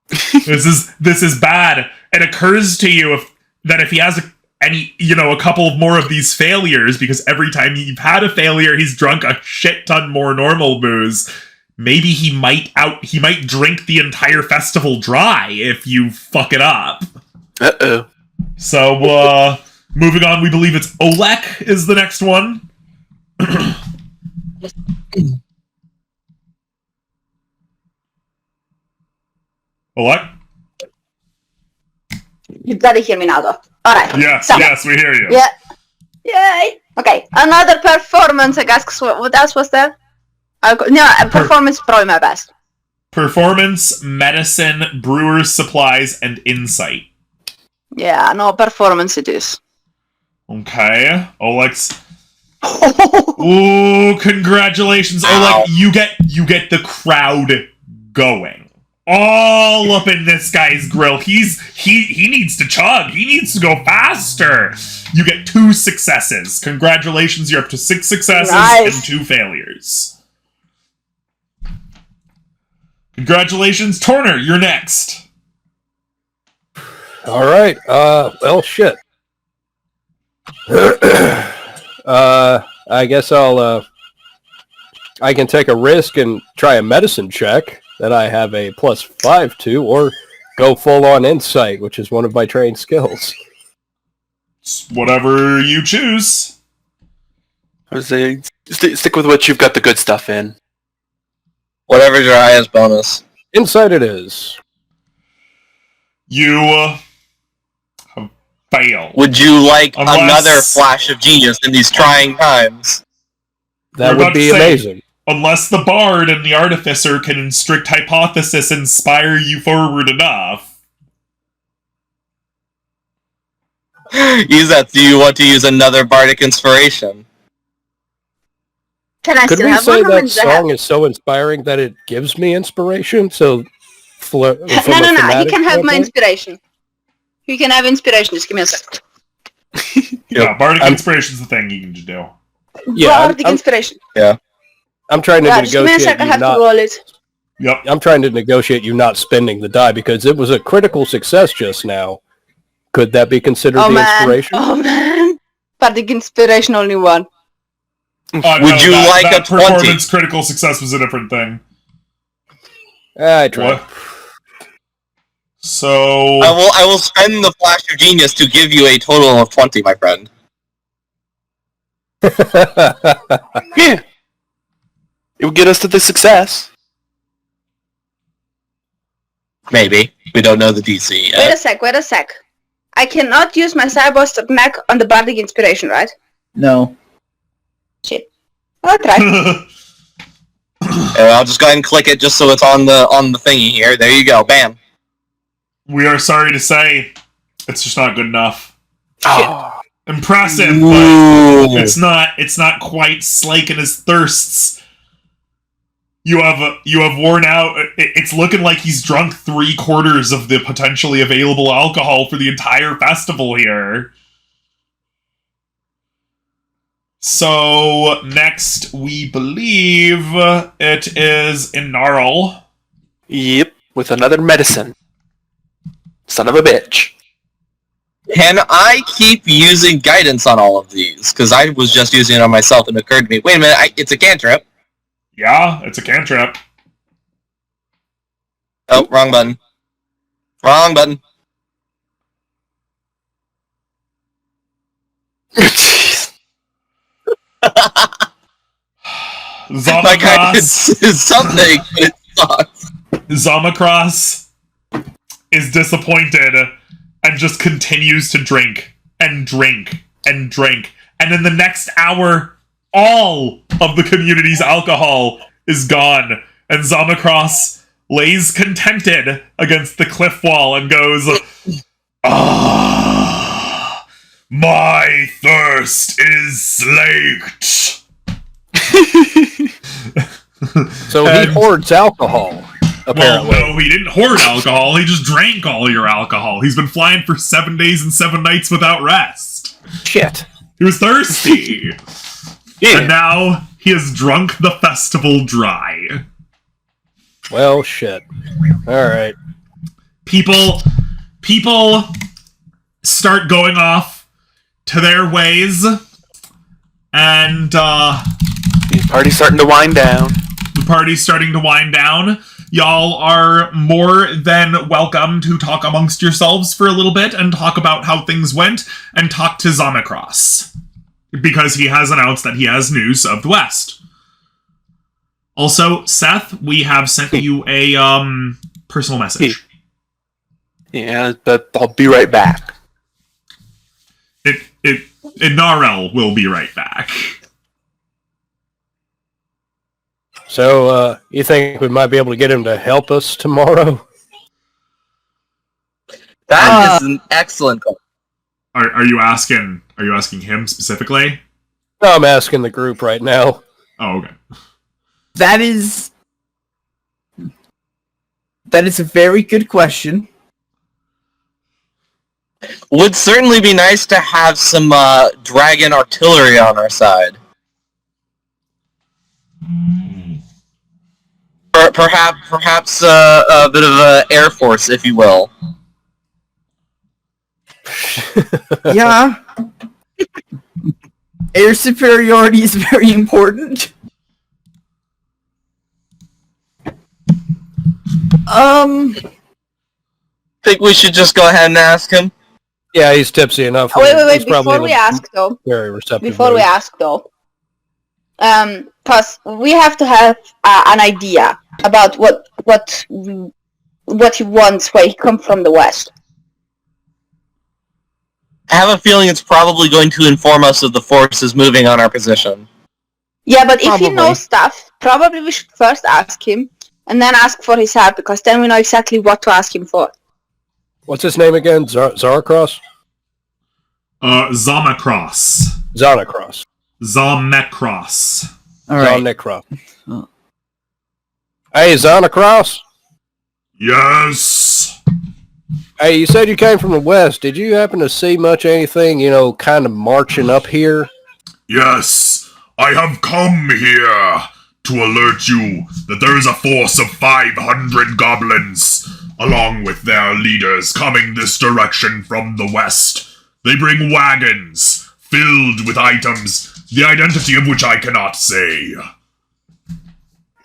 This is bad. It occurs to you that if he has a couple of more of these failures, because every time you've had a failure, he's drunk a shit ton more normal booze. Maybe he might drink the entire festival dry if you fuck it up. Uh-oh. So, moving on, we believe it's Olek is the next one. Olek? You gotta hear me now, though. Alright. Yes, we hear you. Yeah. Yay. Okay, another performance, I guess. What else was there? Performance is probably my best. Performance, medicine, brewer's supplies, and insight. Yeah, no, performance it is. Okay, Olek's. Ooh, congratulations, Olek! You get the crowd going. All up in this guy's grill. He needs to chug. He needs to go faster. You get 2 successes. Congratulations, you're up to 6 successes and 2 failures. Congratulations, Torner, you're next. All right. Well, shit. I guess I can take a risk and try a medicine check that I have a +5 to, or go full on insight, which is one of my trained skills. It's whatever you choose. I would say stick with what you've got the good stuff in. Whatever's your highest bonus. Insight it is. You fail. Would you like another flash of genius in these trying times? That would be amazing. Unless the bard and the artificer can, in strict hypothesis, inspire you forward enough. Use that. Do you want to use another bardic inspiration? Can I Could still we have say one? that song is so inspiring that it gives me inspiration? So, No. He can have my inspiration. You can have inspiration. Just give me a sec. Yeah, bardic inspiration's the thing you can just do. Yeah, bardic inspiration. Yeah. I'm trying to Just give me a negotiate sec. I you have to not. roll it. Yep. I'm trying to negotiate you not spending the die because it was a critical success just now. Could that be considered the inspiration? Oh man! Bardic inspiration only 1. Would you like that a 20? Performance critical success was a different thing. I tried. What? So I will spend the flash of genius to give you a total of 20, my friend. Yeah. It would get us to the success. Maybe. We don't know the DC yet. Wait a sec. I cannot use my cyber neck on the bardic inspiration, right? No. Shit. I'll try. I'll just go ahead and click it just so it's on the thingy here. There you go. Bam. we are sorry to say, it's just not good enough. Oh. Impressive, but it's not quite slaking his thirsts. You have worn out. It's looking like he's drunk 3/4 of the potentially available alcohol for the entire festival here. So next, we believe it is Inarl. Yep, with another medicine. Son of a bitch. Can I keep using guidance on all of these? Because I was just using it on myself and it occurred to me, wait a minute, it's a cantrip. Yeah, it's a cantrip. Oh, wrong button. Wrong button. My guidance is something, but it sucks. Zamacross is disappointed and just continues to drink and drink and drink. And in the next hour, all of the community's alcohol is gone. And Zamacross lays contented against the cliff wall and goes, "Ah, my thirst is slaked." So he hoards alcohol, apparently. Well, no, he didn't hoard alcohol. He just drank all your alcohol. He's been flying for 7 days and 7 nights without rest. Shit. He was thirsty. Yeah. And now he has drunk the festival dry. Well, shit. Alright. People start going off to their ways. And, The party's starting to wind down. the party's starting to wind down. Y'all are more than welcome to talk amongst yourselves for a little bit and talk about how things went and talk to Zamacross. Because he has announced that he has news of the West. Also, Seth, we have sent you a personal message. Yeah, but I'll be right back. Narel will be right back. So, you think we might be able to get him to help us tomorrow? That is an excellent question. Are you asking him specifically? No, I'm asking the group right now. Oh, okay. That is a very good question. Would certainly be nice to have some dragon artillery on our side. Perhaps a bit of an air force, if you will. Yeah. Air superiority is very important. Think we should just go ahead and ask him? Yeah, he's tipsy enough. Wait. He's probably Before in we a ask, though. very receptive Before mood. we ask, though. Because we have to have an idea about what he wants when he comes from the West. I have a feeling it's probably going to inform us of the forces moving on our position. Yeah, but if he Probably. knows stuff, probably we should first ask him, and then ask for his help, because then we know exactly what to ask him for. What's his name again? Zaracross? Zamacross. Zonacross. Zamecross. All right. Zonacross. Oh. Hey, Zonacross? Yes. Hey, you said you came from the West. Did you happen to see much anything, kind of marching up here? Yes, I have come here to alert you that there is a force of 500 goblins, along with their leaders, coming this direction from the west. They bring wagons filled with items, the identity of which I cannot say.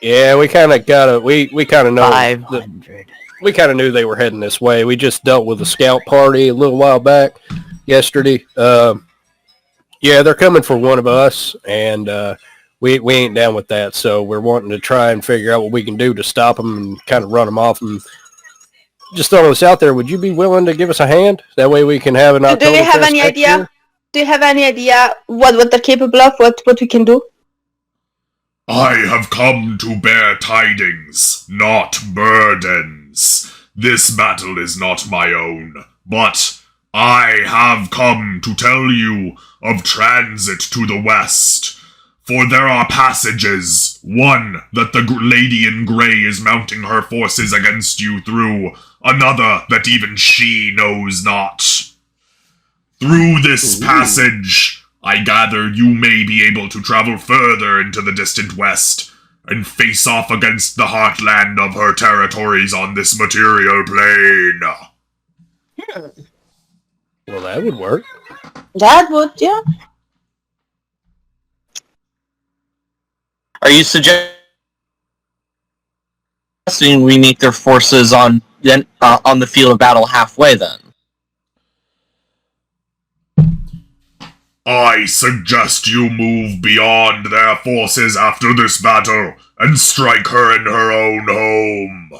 Yeah, we kind of we kind of know. 500. We kind of knew they were heading this way. We just dealt with a scout party a little while back, yesterday. Yeah, they're coming for one of us, and we ain't down with that. So we're wanting to try and figure out what we can do to stop them and kind of run them off. And just throwing us out there, would you be willing to give us a hand? That way we can have an Do we have Oktoberfest any next idea? year? Do you have any idea what they're capable of? What we can do? I have come to bear tidings, not burdens. This battle is not my own, but I have come to tell you of transit to the west. For there are passages, one that the lady in grey is mounting her forces against you through, another that even she knows not. Through this passage, I gather you may be able to travel further into the distant west and face off against the heartland of her territories on this material plane. Well, that would work. That would, yeah. Are you suggesting we meet their forces on the field of battle halfway then? I suggest you move beyond their forces after this battle and strike her in her own home.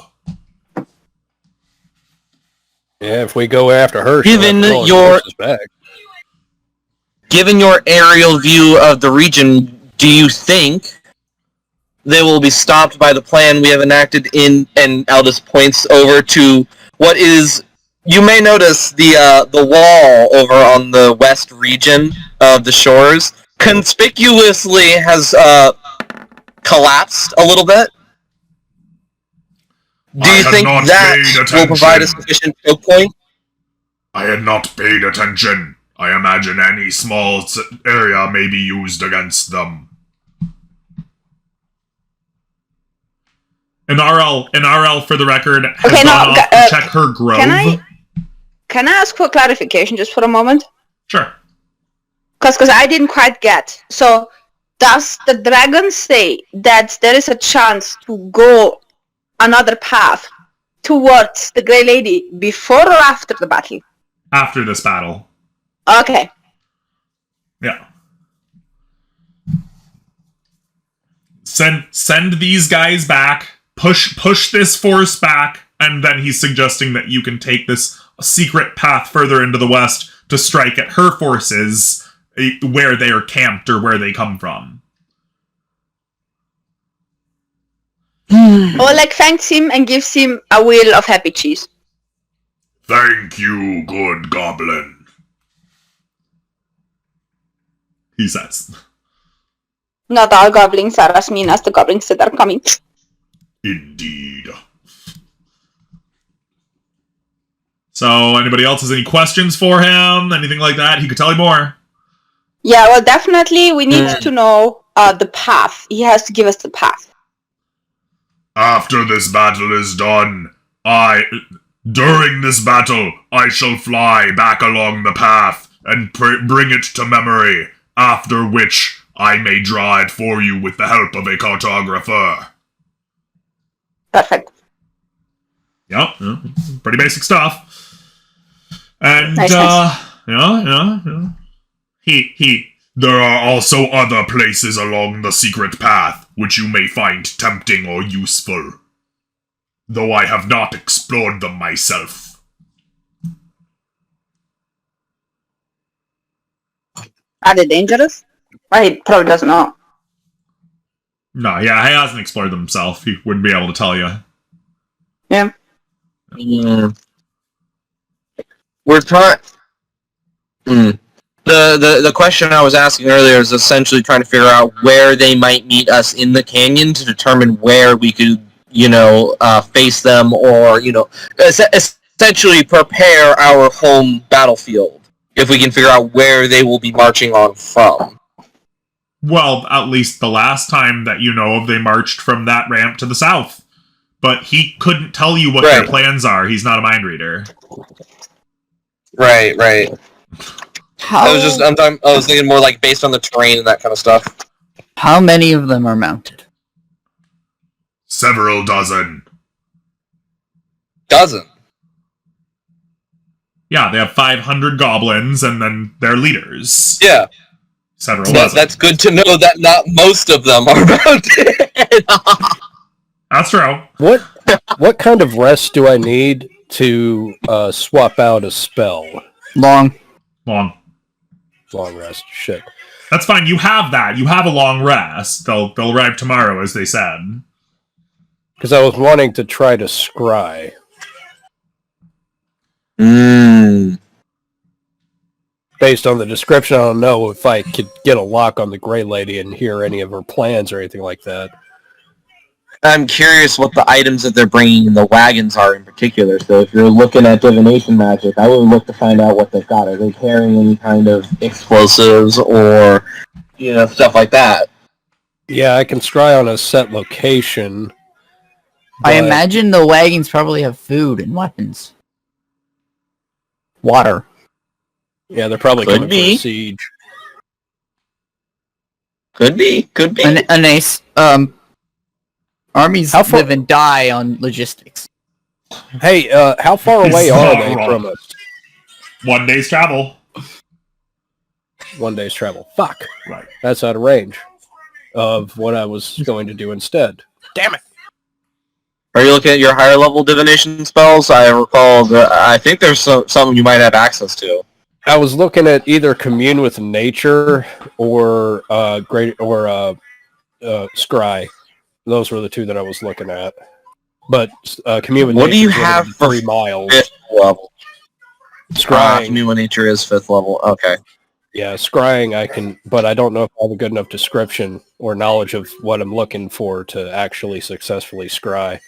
Yeah, if we go after her, Given she'll have to call her your- forces back. Given your aerial view of the region, do you think they will be stopped by the plan we have enacted and Aldous points over to what is, you may notice the wall over on the west region of the shores conspicuously has collapsed a little bit. Do you think that will provide a sufficient choke point? I had not paid attention. I imagine any small area may be used against them. An RL for the record, has Okay, gone no, off to check her grove. Can I ask for clarification just for a moment? Sure. Because I didn't quite get. So, does the dragon say that there is a chance to go another path towards the Grey Lady before or after the battle? After this battle. Okay. Yeah. Send these guys back. Push this force back, and then he's suggesting that you can take this secret path further into the west to strike at her forces where they are camped or where they come from. Oleg thanks him and gives him a wheel of happy cheese. Thank you, good goblin, he says. Not all goblins are as mean as the goblins that are coming. Indeed. So, anybody else has any questions for him? Anything like that? He could tell you more. Yeah, well, definitely we need to know the path. He has to give us the path. After this battle is done, during this battle, I shall fly back along the path and bring it to memory, after which I may draw it for you with the help of a cartographer. Perfect. Yep, pretty basic stuff. And, Nice. yeah. There are also other places along the secret path which you may find tempting or useful, though I have not explored them myself. Are they dangerous? Well, he probably doesn't know. No, yeah, he hasn't explored them himself. He wouldn't be able to tell you. Yeah. We're trying. The question I was asking earlier is essentially trying to figure out where they might meet us in the canyon to determine where we could, face them or, essentially prepare our home battlefield. If we can figure out where they will be marching on from. Well, at least the last time that you know of, they marched from that ramp to the south. But he couldn't tell you what their plans are. He's not a mind reader. Right. How, I was thinking more like based on the terrain and that kind of stuff. how many of them are mounted? Several dozen. Dozen. Yeah, they have 500 goblins and then their leaders. Yeah. Several dozen. That's good to know that not most of them are mounted. That's true. What kind of rest do I need to swap out a spell? Long Rest. Shit. That's fine. You have that. You have a long rest. They'll arrive tomorrow, as they said. Because I was wanting to try to scry. Based on the description, I don't know if I could get a lock on the Grey Lady and hear any of her plans or anything like that. I'm curious what the items that they're bringing in the wagons are in particular. So if you're looking at divination magic, I would look to find out what they've got. Are they carrying any kind of explosives or, stuff like that? Yeah, I can scry on a set location. I but- imagine the wagons probably have food and weapons. Water. Yeah, they're probably Could coming be. for a siege. Could be. An ace. Armies live and die on logistics. Hey, how far away He's are not they wrong. from us? 1 day's travel. 1 day's travel. Fuck. Right. That's out of range of what I was going to do instead. Damn it. Are you looking at your higher level divination spells? I recall that I think there's some you might have access to. I was looking at either commune with nature or scry. Those were the two that I was looking at. But commune with What nature do you is limited have to for 3 miles. 5th level? Scrying. Commune with nature is 5th level. Okay. Yeah, scrying I can, but I don't know if I have a good enough description or knowledge of what I'm looking for to actually successfully scry.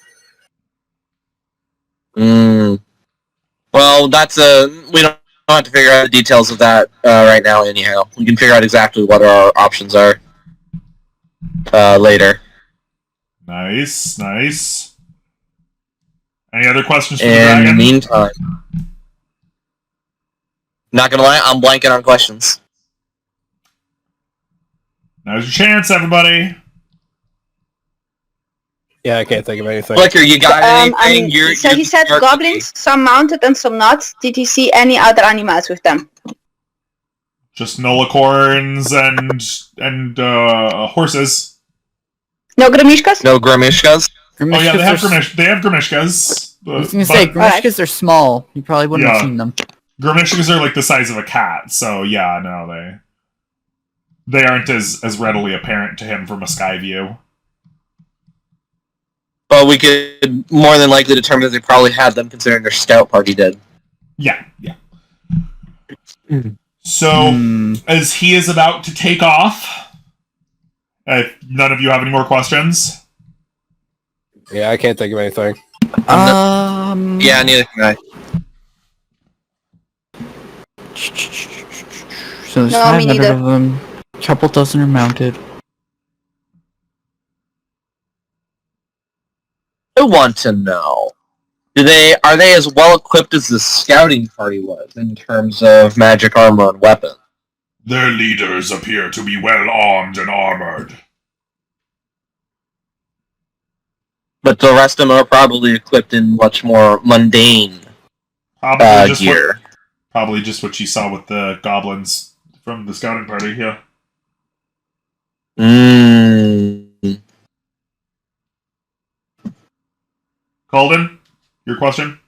Well, that's we don't have to figure out the details of that right now anyhow. We can figure out exactly what our options are later. Nice. Any other questions for the In the dragon? meantime, not gonna lie, I'm blanking on questions. Now's your chance, everybody. Yeah, I can't think of anything. Flicker, you got anything? So he said goblins, some mounted and some not. Did he see any other animals with them? Just nolicorns and horses. No Grimishkas? No Grimishkas? Oh yeah, they have Grimishkas. I was gonna say, Grimishkas are small. You probably wouldn't have seen them. Grimishkas are like the size of a cat, so yeah, no, they aren't as readily apparent to him from a sky view. But we could more than likely determine that they probably had them, considering their scout party did. Yeah. So, as he is about to take off, if none of you have any more questions? Yeah, I can't think of anything. Yeah, neither can I. So there's No, 500 me neither. of them. A couple dozen are mounted. I want to know. Are they as well equipped as the scouting party was in terms of magic armor and weapons? Their leaders appear to be well armed and armored. But the rest of them are probably equipped in much more mundane gear. Probably just what you saw with the goblins from the scouting party, yeah. Calden, your question?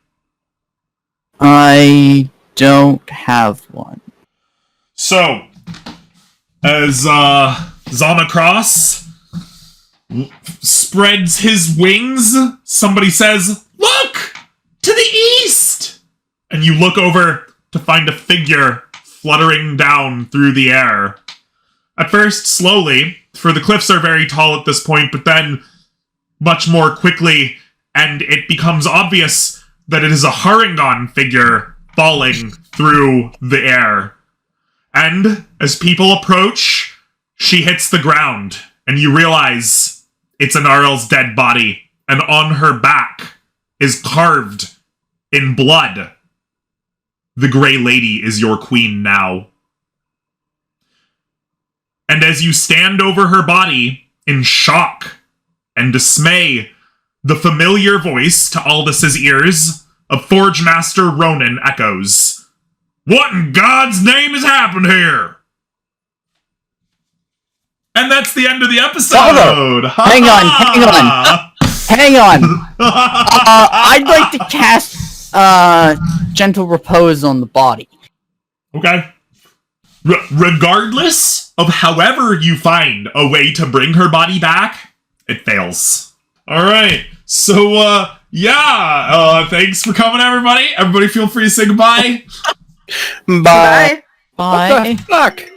I don't have one. So, as Zamacross spreads his wings, somebody says, "Look! To the east!" And you look over to find a figure fluttering down through the air. At first, slowly, for the cliffs are very tall at this point, but then much more quickly, and it becomes obvious that it is a Harangon figure falling through the air. And as people approach, she hits the ground, and you realize it's Anarl's dead body, and on her back is carved in blood. The Grey Lady is your queen now. And as you stand over her body in shock and dismay, the familiar voice to Aldous' ears of Forge Master Ronan echoes. "What in God's name has happened here?" And that's the end of the episode. Hang on. I'd like to cast Gentle Repose on the body. Okay. Regardless of however you find a way to bring her body back, it fails. All right. So, thanks for coming, everybody. Everybody feel free to say goodbye. Bye. Bye. What the fuck?